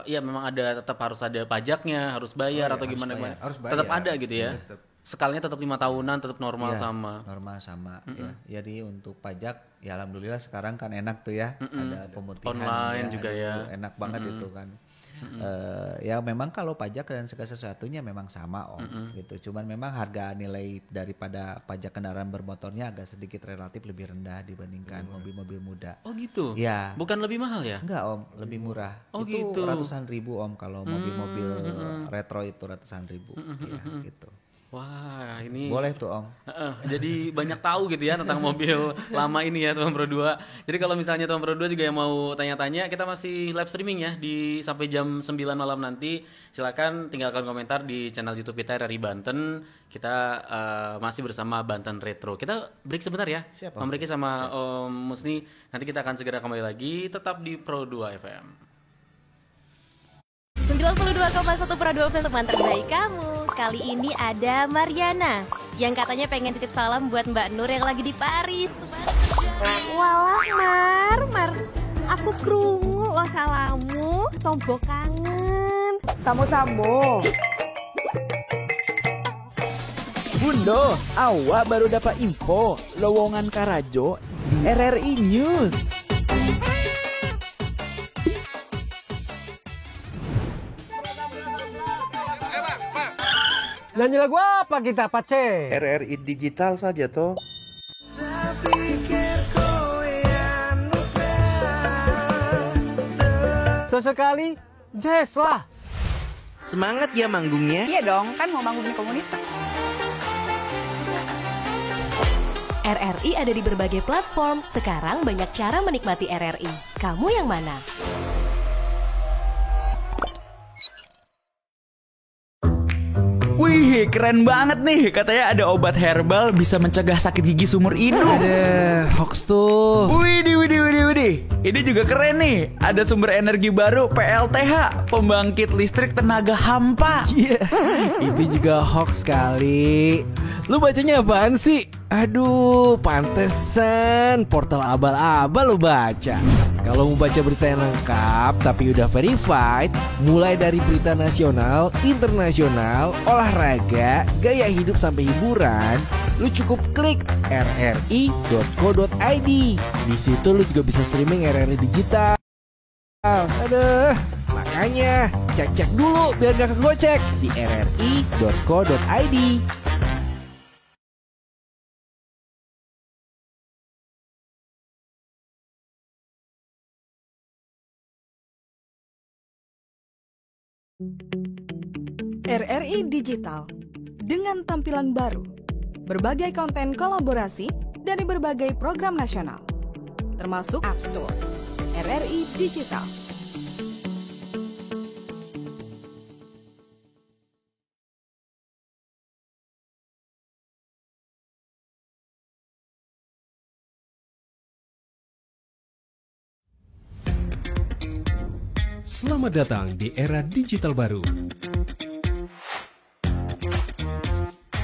Speaker 1: ya memang tetap harus ada pajaknya, harus bayar atau gimana?
Speaker 3: Harus bayar.
Speaker 1: Tetap ada gitu ya. skalanya tetap 5 tahunan, tetap normal sama.
Speaker 2: Normal sama ya. Jadi untuk pajak ya alhamdulillah sekarang kan enak tuh ya. Ada pemutihan
Speaker 1: online
Speaker 2: ya,
Speaker 1: juga ya.
Speaker 2: Enak banget itu kan. Ya memang kalau pajak dan segala sesuatunya memang sama Om gitu. Cuman memang harga nilai daripada pajak kendaraan bermotornya agak sedikit relatif lebih rendah dibandingkan mobil-mobil muda.
Speaker 1: Oh gitu?
Speaker 2: Ya.
Speaker 1: Bukan lebih mahal ya?
Speaker 2: Enggak Om, lebih murah.
Speaker 1: Oh
Speaker 2: itu
Speaker 1: gitu.
Speaker 2: ratusan ribu Om kalau mobil-mobil retro itu ratusan ribu. Ya gitu.
Speaker 1: Wah, ini
Speaker 2: boleh tuh Om.
Speaker 1: Jadi banyak tahu gitu ya tentang mobil lama ini ya teman Pro 2. Jadi kalau misalnya teman Pro 2 juga yang mau tanya-tanya, kita masih live streaming ya di sampai jam 9 malam nanti. Silakan tinggalkan komentar di channel YouTube kita RRI Banten. Kita masih bersama Banten Retro. Kita break sebentar ya.
Speaker 2: Siap,
Speaker 1: Om Riki sama Om Musni. Nanti kita akan segera kembali lagi tetap di Pro 2 FM.
Speaker 4: 92,1 Pro 2 untuk mantan terbaik kamu. Kali ini ada Mariana yang katanya pengen titip salam buat Mbak Nur yang lagi di Paris.
Speaker 5: Walah Mar, aku krungu lo salamu, tombok kangen. Samo-samo.
Speaker 6: Bundo, awak baru dapat info lowongan Karajo di RRI News.
Speaker 7: Nyanyi lagu apa kita, Pace?
Speaker 8: RRI Digital saja toh.
Speaker 7: Sesekali jazz lah.
Speaker 6: Semangat ya manggungnya.
Speaker 5: Iya dong, kan mau bangun komunitas.
Speaker 4: RRI ada di berbagai platform. Sekarang banyak cara menikmati RRI. Kamu yang mana?
Speaker 6: Wih, keren banget nih. Katanya ada obat herbal bisa mencegah sakit gigi seumur hidup.
Speaker 7: Ada hoax tuh.
Speaker 6: Widih. Ini juga keren nih. Ada sumber energi baru PLTH, pembangkit listrik tenaga hampa.
Speaker 7: Iya, itu juga hoax kali. Lu bacanya apaan sih? Aduh, pantesan portal abal-abal lu baca. Kalau mau baca berita yang lengkap tapi udah verified, mulai dari berita nasional, internasional, olahraga, gaya hidup sampai hiburan, lu cukup klik rri.co.id. Di situ lu juga bisa streaming RRI Digital. Aduh, makanya cek-cek dulu biar gak kegocek di rri.co.id.
Speaker 9: RRI Digital dengan tampilan baru, berbagai konten kolaborasi dari berbagai program nasional, termasuk App Store. RRI Digital.
Speaker 10: Selamat datang di era digital baru.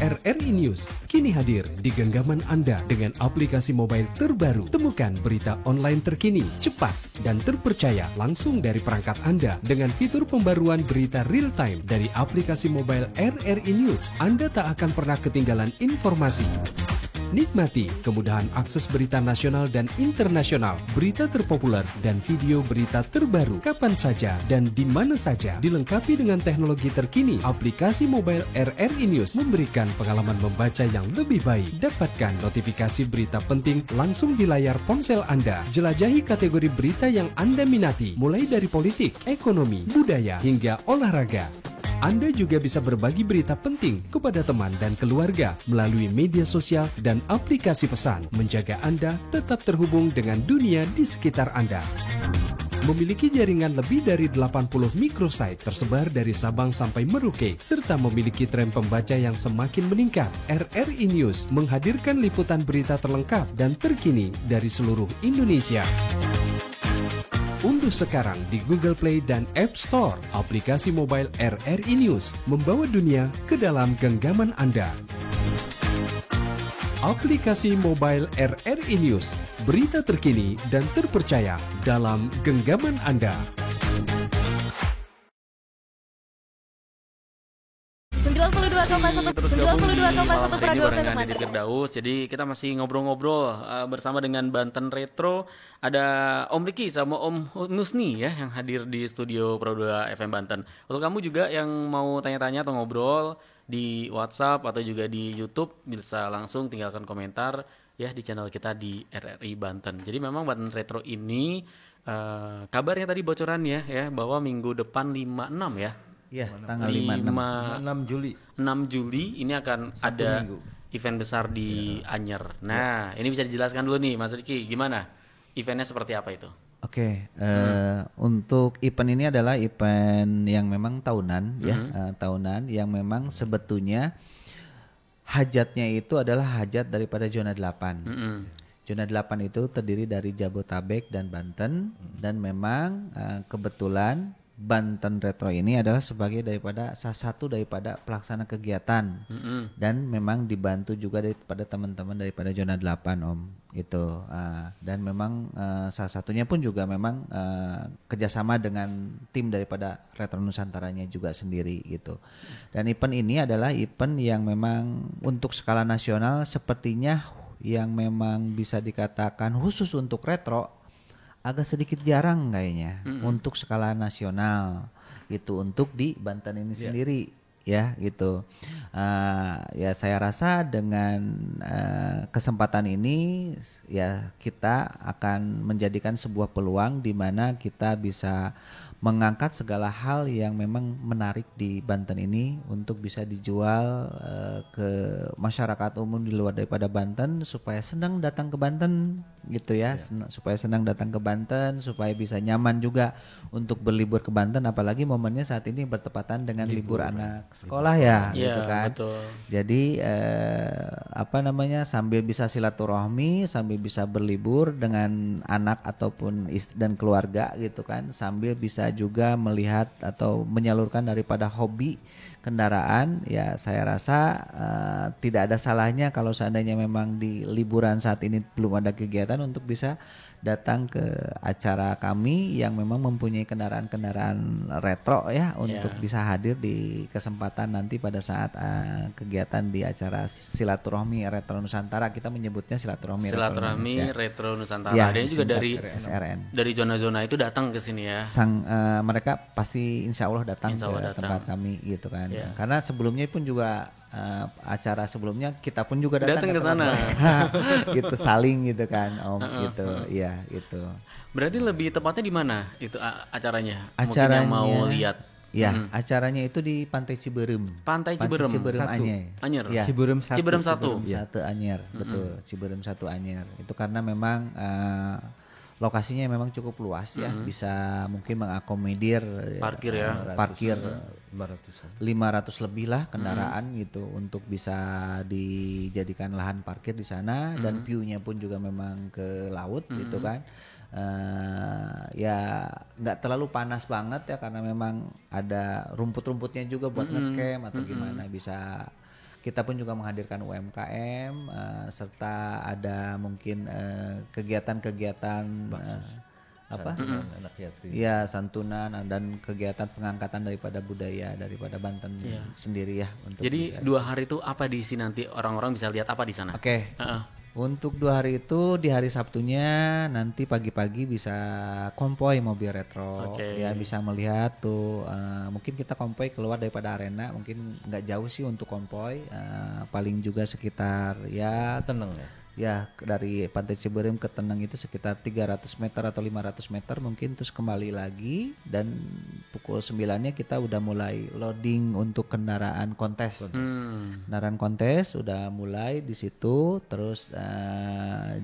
Speaker 10: RRI News kini hadir di genggaman Anda dengan aplikasi mobile terbaru. Temukan berita online terkini, cepat, dan terpercaya langsung dari perangkat Anda dengan fitur pembaruan berita real time dari aplikasi mobile RRI News. Anda tak akan pernah ketinggalan informasi. Nikmati kemudahan akses berita nasional dan internasional, berita terpopuler, dan video berita terbaru kapan saja dan di mana saja. Dilengkapi dengan teknologi terkini, aplikasi mobile RRI News memberikan pengalaman membaca yang lebih baik. Dapatkan notifikasi berita penting langsung di layar ponsel Anda. Jelajahi kategori berita yang Anda minati, mulai dari politik, ekonomi, budaya, hingga olahraga. Anda juga bisa berbagi berita penting kepada teman dan keluarga melalui media sosial dan aplikasi pesan, menjaga Anda tetap terhubung dengan dunia di sekitar Anda. Memiliki jaringan lebih dari 80 microsite tersebar dari Sabang sampai Merauke, serta memiliki tren pembaca yang semakin meningkat. RRI News menghadirkan liputan berita terlengkap dan terkini dari seluruh Indonesia. Unduh sekarang di Google Play dan App Store aplikasi mobile RRI News, membawa dunia ke dalam genggaman Anda. Aplikasi mobile RRI News, berita terkini dan terpercaya dalam genggaman Anda.
Speaker 4: 92,1
Speaker 1: Terus gabung di malam hari ini barengan Didi Firdaus. Jadi kita masih ngobrol-ngobrol bersama dengan Banten Retro. Ada Om Riki sama Om Nusni ya yang hadir di studio Pro 2 FM Banten. Untuk kamu juga yang mau tanya-tanya atau ngobrol di WhatsApp atau juga di YouTube, bisa langsung tinggalkan komentar ya di channel kita di RRI Banten. Jadi memang Banten Retro ini kabarnya tadi bocorannya ya bahwa minggu depan 56 ya.
Speaker 2: Iya, tanggal 6
Speaker 3: Juli.
Speaker 1: 6 Juli ini akan
Speaker 3: Sabtu
Speaker 1: ada
Speaker 3: minggu.
Speaker 1: event besar di Anyer. Nah, ini bisa dijelaskan dulu nih Mas Riki, gimana? Eventnya seperti apa itu?
Speaker 2: Oke, untuk event ini adalah event yang memang tahunan ya, tahunan yang memang sebetulnya hajatnya itu adalah hajat daripada zona 8. Zona 8 itu terdiri dari Jabotabek dan Banten dan memang kebetulan Banten Retro ini adalah sebagai daripada salah satu daripada pelaksana kegiatan dan memang dibantu juga daripada teman-teman daripada zona 8 Om itu dan memang salah satunya pun juga memang kerjasama dengan tim daripada Retro Nusantaranya juga sendiri gitu. Dan event ini adalah event yang memang untuk skala nasional sepertinya yang memang bisa dikatakan khusus untuk retro agak sedikit jarang kayaknya untuk skala nasional gitu untuk di Banten ini sendiri ya gitu. Ya saya rasa dengan kesempatan ini ya kita akan menjadikan sebuah peluang di mana kita bisa mengangkat segala hal yang memang menarik di Banten ini untuk bisa dijual ke masyarakat umum di luar daripada Banten supaya senang datang ke Banten gitu ya, supaya senang datang ke Banten, supaya bisa nyaman juga untuk berlibur ke Banten, apalagi momennya saat ini bertepatan dengan libur anak sekolah ya gitu kan.
Speaker 1: Betul.
Speaker 2: Jadi sambil bisa silaturahmi, sambil bisa berlibur dengan anak ataupun dan keluarga gitu kan, sambil bisa juga melihat atau menyalurkan daripada hobi kendaraan ya saya rasa tidak ada salahnya kalau seandainya memang di liburan saat ini belum ada kegiatan untuk bisa datang ke acara kami yang memang mempunyai kendaraan-kendaraan retro ya untuk bisa hadir di kesempatan nanti pada saat kegiatan di acara silaturahmi Retro Nusantara. Kita menyebutnya silaturahmi
Speaker 1: Retro Nusantara. Ya, ada juga dari
Speaker 2: SRN.
Speaker 1: Dari zona-zona itu datang ke sini ya.
Speaker 2: Mereka pasti insya Allah datang ke tempat kami gitu kan. Ya. Karena sebelumnya pun juga acara sebelumnya kita pun juga datang ke sana gitu saling gitu kan Om gitu ya gitu.
Speaker 1: Berarti lebih tepatnya di mana itu acaranya?
Speaker 2: Acaranya
Speaker 1: mungkin yang mau lihat
Speaker 2: ya acaranya itu di Pantai Ciberem.
Speaker 1: Pantai Ciberem 1 Anyer
Speaker 2: ya.
Speaker 1: Ciberem 1
Speaker 2: Anyer betul. Ciberem 1 Anyer itu karena memang lokasinya memang cukup luas ya, bisa mungkin mengakomodir parkir 500 lebih lah kendaraan gitu untuk bisa dijadikan lahan parkir di sana dan view-nya pun juga memang ke laut gitu kan. Ya nggak terlalu panas banget ya karena memang ada rumput-rumputnya juga buat ngecamp atau gimana bisa. Kita pun juga menghadirkan UMKM serta ada mungkin kegiatan-kegiatan
Speaker 3: anak yatim.
Speaker 2: Ya santunan dan kegiatan pengangkatan daripada budaya daripada Banten sendiri ya.
Speaker 1: Jadi 2 hari itu apa diisi nanti orang-orang bisa lihat apa di sana?
Speaker 2: Oke. Untuk 2 hari itu di hari Sabtunya nanti pagi-pagi bisa konvoy mobil retro ya bisa melihat tuh mungkin kita konvoy keluar daripada arena mungkin nggak jauh sih untuk konvoy paling juga sekitar ya
Speaker 3: Tenang
Speaker 2: ya dari Pantai Ciberem ke Tenang itu sekitar 300 meter atau 500 meter mungkin terus kembali lagi dan pukul 9-nya kita udah mulai loading untuk kendaraan kontes. Kendaraan kontes udah mulai di situ terus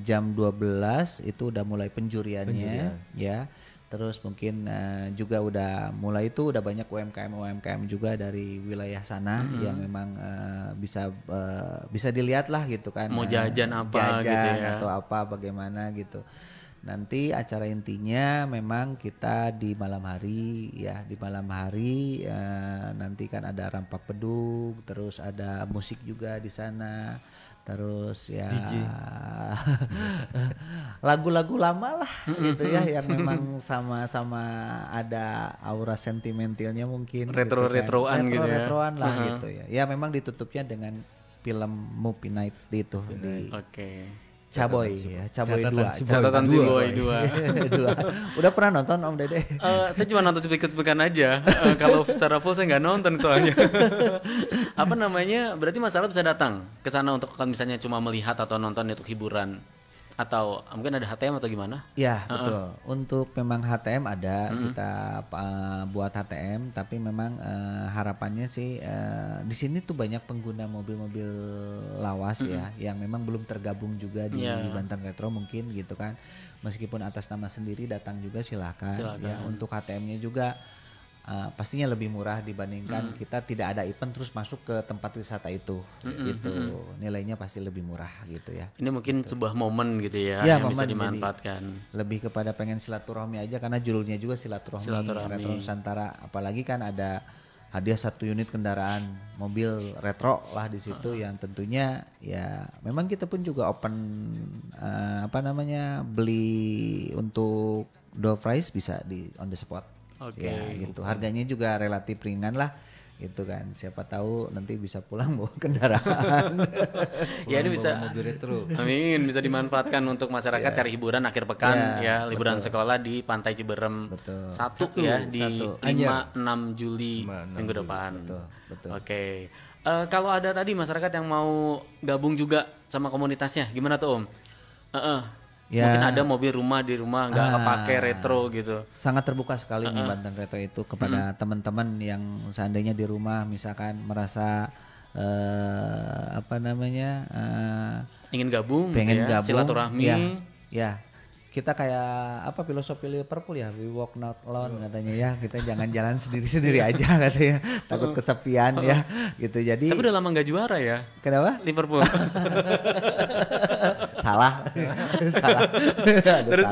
Speaker 2: jam 12 itu udah mulai penjuriannya ya. Terus mungkin juga udah mulai itu udah banyak UMKM juga dari wilayah sana yang memang bisa dilihat lah gitu kan.
Speaker 1: Mau jajan apa gitu ya.
Speaker 2: Atau apa bagaimana gitu. Nanti acara intinya memang kita di malam hari nanti kan ada rampak beduk, terus ada musik juga di sana. terus ya lagu-lagu lama lah gitu ya yang memang sama-sama ada aura sentimentalnya mungkin
Speaker 1: retroan gitu ya.
Speaker 2: Retroan lah gitu ya. Ya memang ditutupnya dengan film Movie Night itu di Caboy ya, Caboy 2.
Speaker 1: Catatan si Boy 2.
Speaker 2: Udah pernah nonton Om Dede?
Speaker 1: Saya cuma nonton cuplikan aja. Kalau secara full saya nggak nonton soalnya. Apa namanya? Berarti Mas Sala bisa datang ke sana untuk misalnya cuma melihat atau nonton untuk hiburan. Atau mungkin ada HTM atau gimana?
Speaker 2: Ya betul. Untuk memang HTM ada, kita buat HTM, tapi memang harapannya sih di sini tuh banyak pengguna mobil-mobil lawas ya, yang memang belum tergabung juga di Banten Retro mungkin gitu kan. Meskipun atas nama sendiri datang juga silakan. Ya untuk HTM-nya juga pastinya lebih murah dibandingkan kita tidak ada event terus masuk ke tempat wisata itu gitu. Nilainya pasti lebih murah gitu ya.
Speaker 1: Ini mungkin sebuah momen gitu ya yang bisa dimanfaatkan.
Speaker 2: Lebih kepada pengen silaturahmi aja karena judulnya juga silaturahmi. Retro Nusantara, apalagi kan ada hadiah 1 unit kendaraan mobil retro lah di situ yang tentunya ya memang kita pun juga open beli untuk door prize bisa di on the spot. Ya gitu. Harganya juga relatif ringan lah gitu kan. Siapa tahu nanti bisa pulang bawa kendaraan.
Speaker 1: Ya ini bisa
Speaker 3: mobil retro.
Speaker 1: Amin, bisa dimanfaatkan untuk masyarakat cari hiburan akhir pekan liburan sekolah di Pantai Ciberem. Satu di 5-6 Juli minggu depan.
Speaker 2: Betul.
Speaker 1: Oke. Kalau ada tadi masyarakat yang mau gabung juga sama komunitasnya, gimana tuh Om? Mungkin ada mobil rumah di rumah nggak pakai retro gitu.
Speaker 2: Sangat terbuka sekali nih Banten Retro itu kepada teman-teman yang seandainya di rumah misalkan merasa
Speaker 1: ingin gabung,
Speaker 2: pengen gabung,
Speaker 1: silaturahmi.
Speaker 2: Ya, kita kayak filosofi Liverpool ya, we walk not alone katanya ya, kita jangan jalan sendiri-sendiri aja katanya, takut kesepian ya gitu. Jadi
Speaker 1: tapi udah lama nggak juara ya.
Speaker 2: Kenapa?
Speaker 1: Liverpool.
Speaker 2: salah.
Speaker 1: Terus.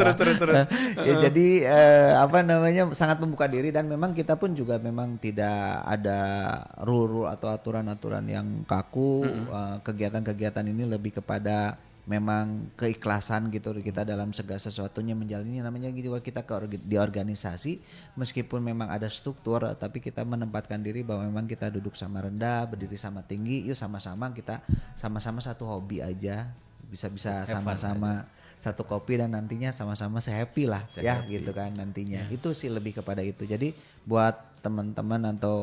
Speaker 2: Ya jadi sangat membuka diri dan memang kita pun juga memang tidak ada rule atau aturan-aturan yang kaku. Kegiatan-kegiatan ini lebih kepada memang keikhlasan gitu kita dalam segala sesuatunya menjalani. Namanya juga kita di organisasi meskipun memang ada struktur tapi kita menempatkan diri bahwa memang kita duduk sama rendah, berdiri sama tinggi, yuk sama-sama kita sama-sama satu hobi aja, bisa sama-sama satu kopi dan nantinya sama-sama happy lah gitu kan nantinya. Itu sih lebih kepada itu. Jadi buat teman-teman atau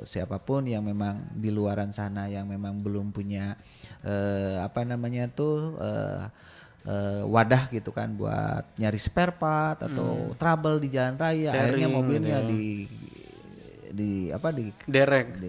Speaker 2: siapapun yang memang di luaran sana yang memang belum punya wadah gitu kan buat nyari spare part atau trouble di jalan raya, akhirnya mobilnya di
Speaker 1: derek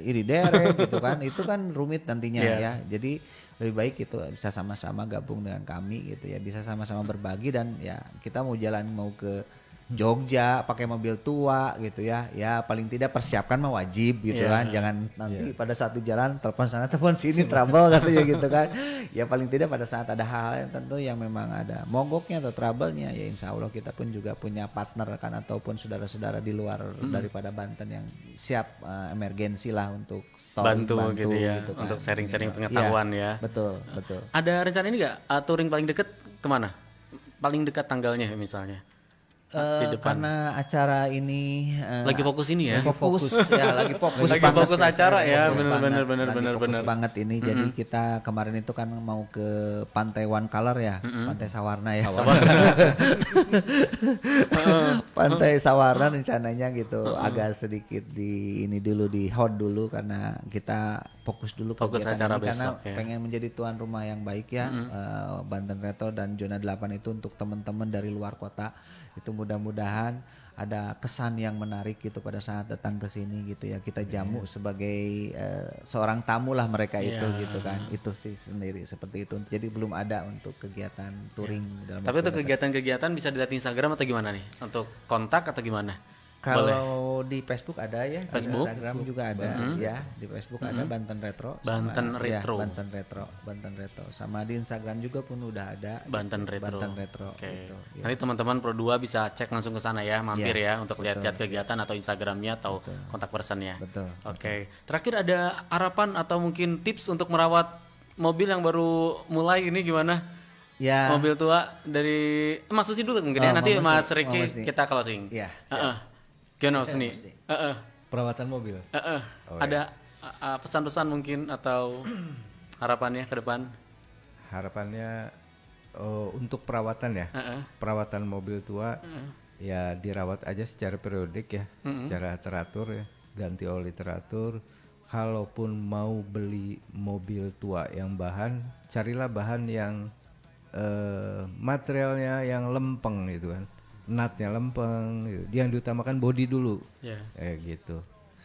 Speaker 2: gitu kan. Itu kan rumit nantinya ya. Jadi lebih baik itu bisa sama-sama gabung dengan kami gitu ya, bisa sama-sama berbagi dan ya kita mau jalan mau ke Jogja pakai mobil tua gitu ya paling tidak persiapkan mah wajib gitu kan, jangan nanti pada saat di jalan telepon sana telepon sini trouble katanya gitu kan. Ya paling tidak pada saat ada hal yang tentu yang memang ada mogoknya atau trouble-nya ya insya Allah kita pun juga punya partner kan ataupun saudara-saudara di luar daripada Banten yang siap emergensi lah untuk bantu
Speaker 1: gitu ya
Speaker 2: gitu kan.
Speaker 1: Untuk sharing-sharing pengetahuan ya.
Speaker 2: Betul.
Speaker 1: Ada rencana ini nggak touring paling deket kemana? Paling dekat tanggalnya misalnya?
Speaker 2: Karena acara ini
Speaker 1: lagi fokus ini ya.
Speaker 2: Lagi fokus
Speaker 1: acara ya. Benar.
Speaker 2: Fokus banget ini. Jadi kita kemarin itu kan mau ke Pantai One Color ya, Pantai Sawarna ya. Pantai Sawarna rencananya gitu. Agak sedikit di hold dulu karena kita fokus
Speaker 1: acara
Speaker 2: ini karena
Speaker 1: besok,
Speaker 2: pengen menjadi tuan rumah yang baik ya. Banten Retro dan Zona 8 itu untuk teman-teman dari luar kota. Itu mudah-mudahan ada kesan yang menarik gitu pada saat datang ke sini gitu ya. Kita jamu sebagai seorang tamu lah mereka itu gitu kan. Itu sih sendiri seperti itu. Jadi belum ada untuk kegiatan touring dalam.
Speaker 1: Tapi untuk kegiatan-kegiatan bisa dilihat di Instagram atau gimana nih? Untuk kontak atau gimana?
Speaker 2: Kalau di Facebook ada ya,
Speaker 1: Facebook?
Speaker 2: di Instagram juga ada ya, di Facebook ada Banten Retro.
Speaker 1: Banten Retro.
Speaker 2: Banten Retro. Sama di Instagram juga pun udah ada
Speaker 1: Banten Retro.
Speaker 2: Gitu, ya.
Speaker 1: Nanti teman-teman Pro 2 bisa cek langsung ke sana ya, mampir ya untuk lihat-lihat kegiatan atau Instagramnya atau kontak personnya.
Speaker 2: Betul.
Speaker 1: Oke. Terakhir ada harapan atau mungkin tips untuk merawat mobil yang baru mulai ini gimana?
Speaker 2: Ya.
Speaker 1: Mobil tua dari Mas Susi dulu mungkin nanti Mas Riki kita closing.
Speaker 2: Iya.
Speaker 1: Gimana Mas Nih?
Speaker 3: Perawatan mobil.
Speaker 1: Ada pesan-pesan mungkin atau harapannya ke depan?
Speaker 3: Harapannya untuk perawatan ya. Perawatan mobil tua ya dirawat aja secara periodik ya, secara teratur ya, ganti oli teratur. Kalaupun mau beli mobil tua yang bahan, carilah bahan yang materialnya yang lempeng gitu kan, nutnya lempeng gitu. Yang diutamakan body dulu, gitu.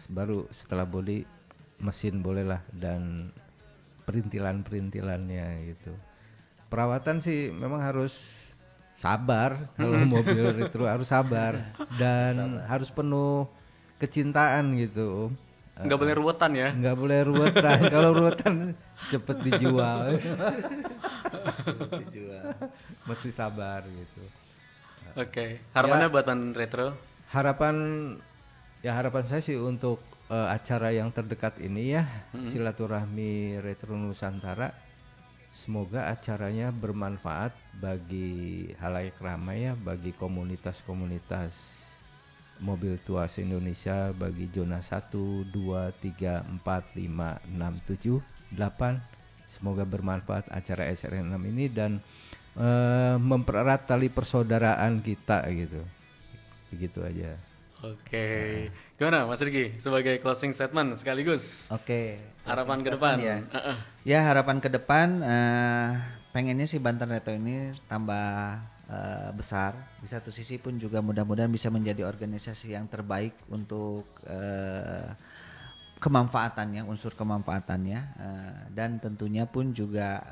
Speaker 3: Baru setelah body mesin bolehlah dan perintilannya gitu. Perawatan sih memang harus sabar kalau mobil retro harus sabar dan harus penuh kecintaan gitu.
Speaker 1: Nggak boleh ruwetan ya?
Speaker 3: Nggak boleh ruwetan. Kalau ruwetan cepet dijual. Mesti sabar gitu.
Speaker 1: Oke. Harapannya buat Banten Retro?
Speaker 3: Harapan saya sih untuk acara yang terdekat ini ya, silaturahmi Retro Nusantara. Semoga acaranya bermanfaat bagi halayak ramai ya, bagi komunitas-komunitas mobil tua se-Indonesia, bagi zona 1, 2, 3, 4, 5, 6, 7, 8. Semoga bermanfaat acara SRN6 ini dan mempererat tali persaudaraan kita gitu. Begitu aja.
Speaker 1: Oke. Gimana Mas Riki sebagai closing statement sekaligus? Harapan ke depan
Speaker 2: ya. Ya harapan ke depan pengennya sih Banten Retro ini tambah besar. Di satu sisi pun juga mudah-mudahan bisa menjadi organisasi yang terbaik untuk kemanfaatannya, unsur kemanfaatannya, dan tentunya pun juga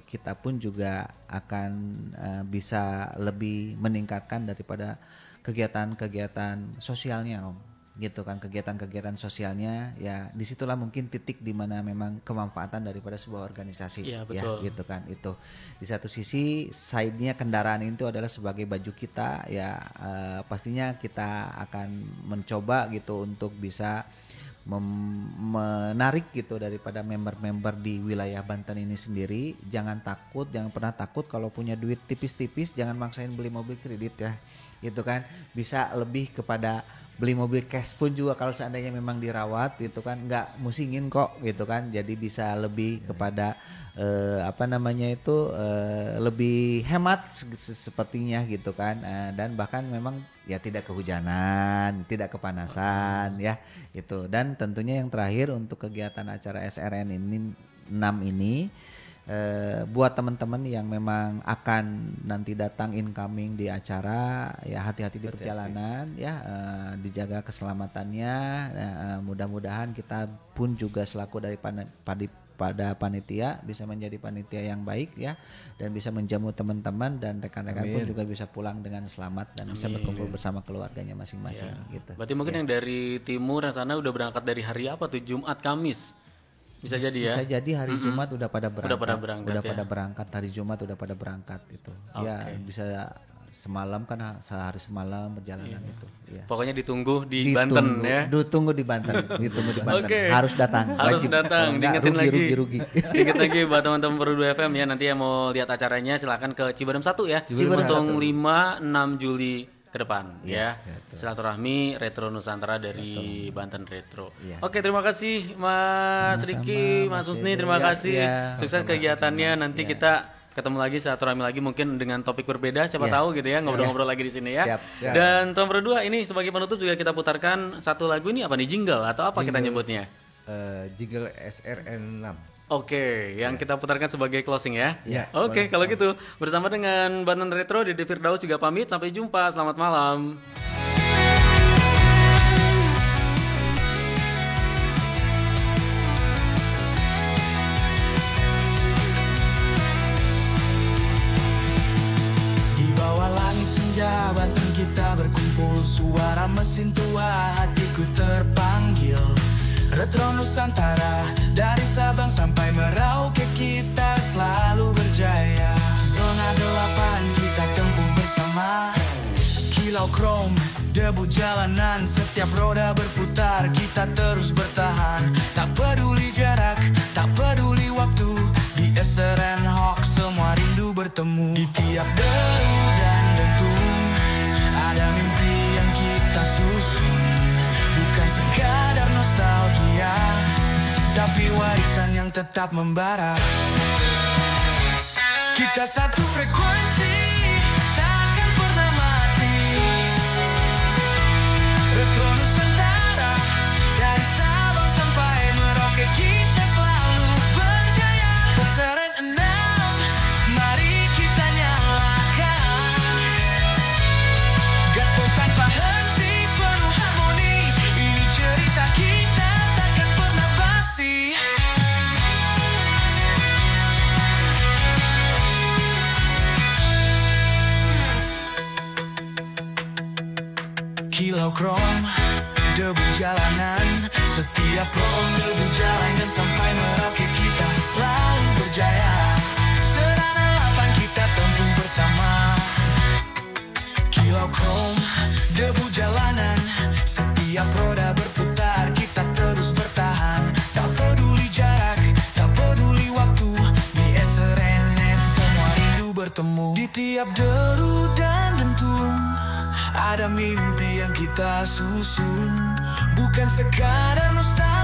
Speaker 2: kita pun juga akan bisa lebih meningkatkan daripada kegiatan-kegiatan sosialnya gitu kan, kegiatan-kegiatan sosialnya ya, disitulah mungkin titik di mana memang kemanfaatan daripada sebuah organisasi ya gitu kan. Itu di satu sisi side-nya kendaraan itu adalah sebagai baju kita ya, pastinya kita akan mencoba gitu untuk bisa menarik gitu daripada member-member di wilayah Banten ini sendiri. Jangan pernah takut kalau punya duit tipis-tipis, jangan maksain beli mobil kredit ya gitu kan. Bisa lebih kepada beli mobil cash pun juga kalau seandainya memang dirawat gitu kan, nggak musingin kok gitu kan. Jadi bisa lebih kepada lebih hemat sepertinya gitu kan, dan bahkan memang ya tidak kehujanan, tidak kepanasan ya gitu. Dan tentunya yang terakhir untuk kegiatan acara SRN ini 6 ini, buat teman-teman yang memang akan nanti datang incoming di acara ya, hati-hati di perjalanan ya, dijaga keselamatannya. Mudah-mudahan kita pun juga selaku dari pada panitia bisa menjadi panitia yang baik ya, dan bisa menjamu teman-teman dan rekan-rekan pun juga bisa pulang dengan selamat dan bisa berkumpul bersama keluarganya masing-masing gitu.
Speaker 1: Berarti mungkin yang dari timur sana udah berangkat dari hari apa tuh, Jumat Kamis? Bisa jadi ya.
Speaker 2: Bisa jadi hari Jumat udah pada berangkat.
Speaker 1: Pada
Speaker 2: berangkat hari Jumat udah pada berangkat gitu. Ya bisa semalam kan, sehari semalam perjalanan itu. Ya.
Speaker 1: Pokoknya ditunggu di Banten ya.
Speaker 2: Ditunggu di Banten. Harus datang. Wajib.
Speaker 1: Diingetin rugi. Diinget lagi buat teman-teman Pro 2 FM ya, nanti yang mau lihat acaranya silakan ke Ciberem 1 ya. Ciberem 5-6 Juli ke depan ya. Silaturahmi Retro Nusantara dari Banten Retro. Oke, terima kasih Mas Riki, Mas Husni, terima kasih. Sukses kegiatannya. Nanti kita ketemu lagi, silaturahmi lagi mungkin dengan topik berbeda, siapa tahu gitu ya, ngobrol-ngobrol lagi di sini ya. Siap. Dan Tom berdua ini sebagai penutup juga kita putarkan satu lagu, ini apa nih, jingle atau apa kita nyebutnya?
Speaker 3: Jingle SRN 6.
Speaker 1: Oke, yang kita putarkan sebagai closing ya. Oke, kalau gitu bersama dengan Banten Retro, Dede Firdaus juga pamit, sampai jumpa, selamat malam.
Speaker 11: Banten kita berkumpul, suara mesin tua hatiku terpanggil. Retro Nusantara, dari Sabang sampai Merauke kita selalu berjaya. Zona 8 kita tempuh bersama. Kilau krom, debu jalanan, setiap roda berputar kita terus bertahan. Tak peduli jarak, tak peduli waktu, di Seren Hoax semua rindu bertemu. Di tiap deru dan dentum ada mimpi yang kita susun. Bukan sekadar nostalgia, tapi warisan yang tetap membara. Kita satu frekuensi, takkan pernah mati. Retro Nusantara, dari Sabang sampai Merauke kita selalu berjaya. Seren 6, mari kita nyalakan. Gaspol tanpa henti, penuh harmoni. Ini cerita kita takkan pernah basi. Kilau Krom, debu jalanan. Setiap prong debu jalanan sampai Merauke kita selalu berjaya. Serana 8 kita tempuh bersama. Kilau Krom, debu jalanan. Setiap roda berputar kita terus bertahan. Tak peduli jarak, tak peduli waktu. Di Serenet semua rindu bertemu. Di tiap deru dan dentum ada mimpi yang kita susun. Bukan sekadar nostalgia,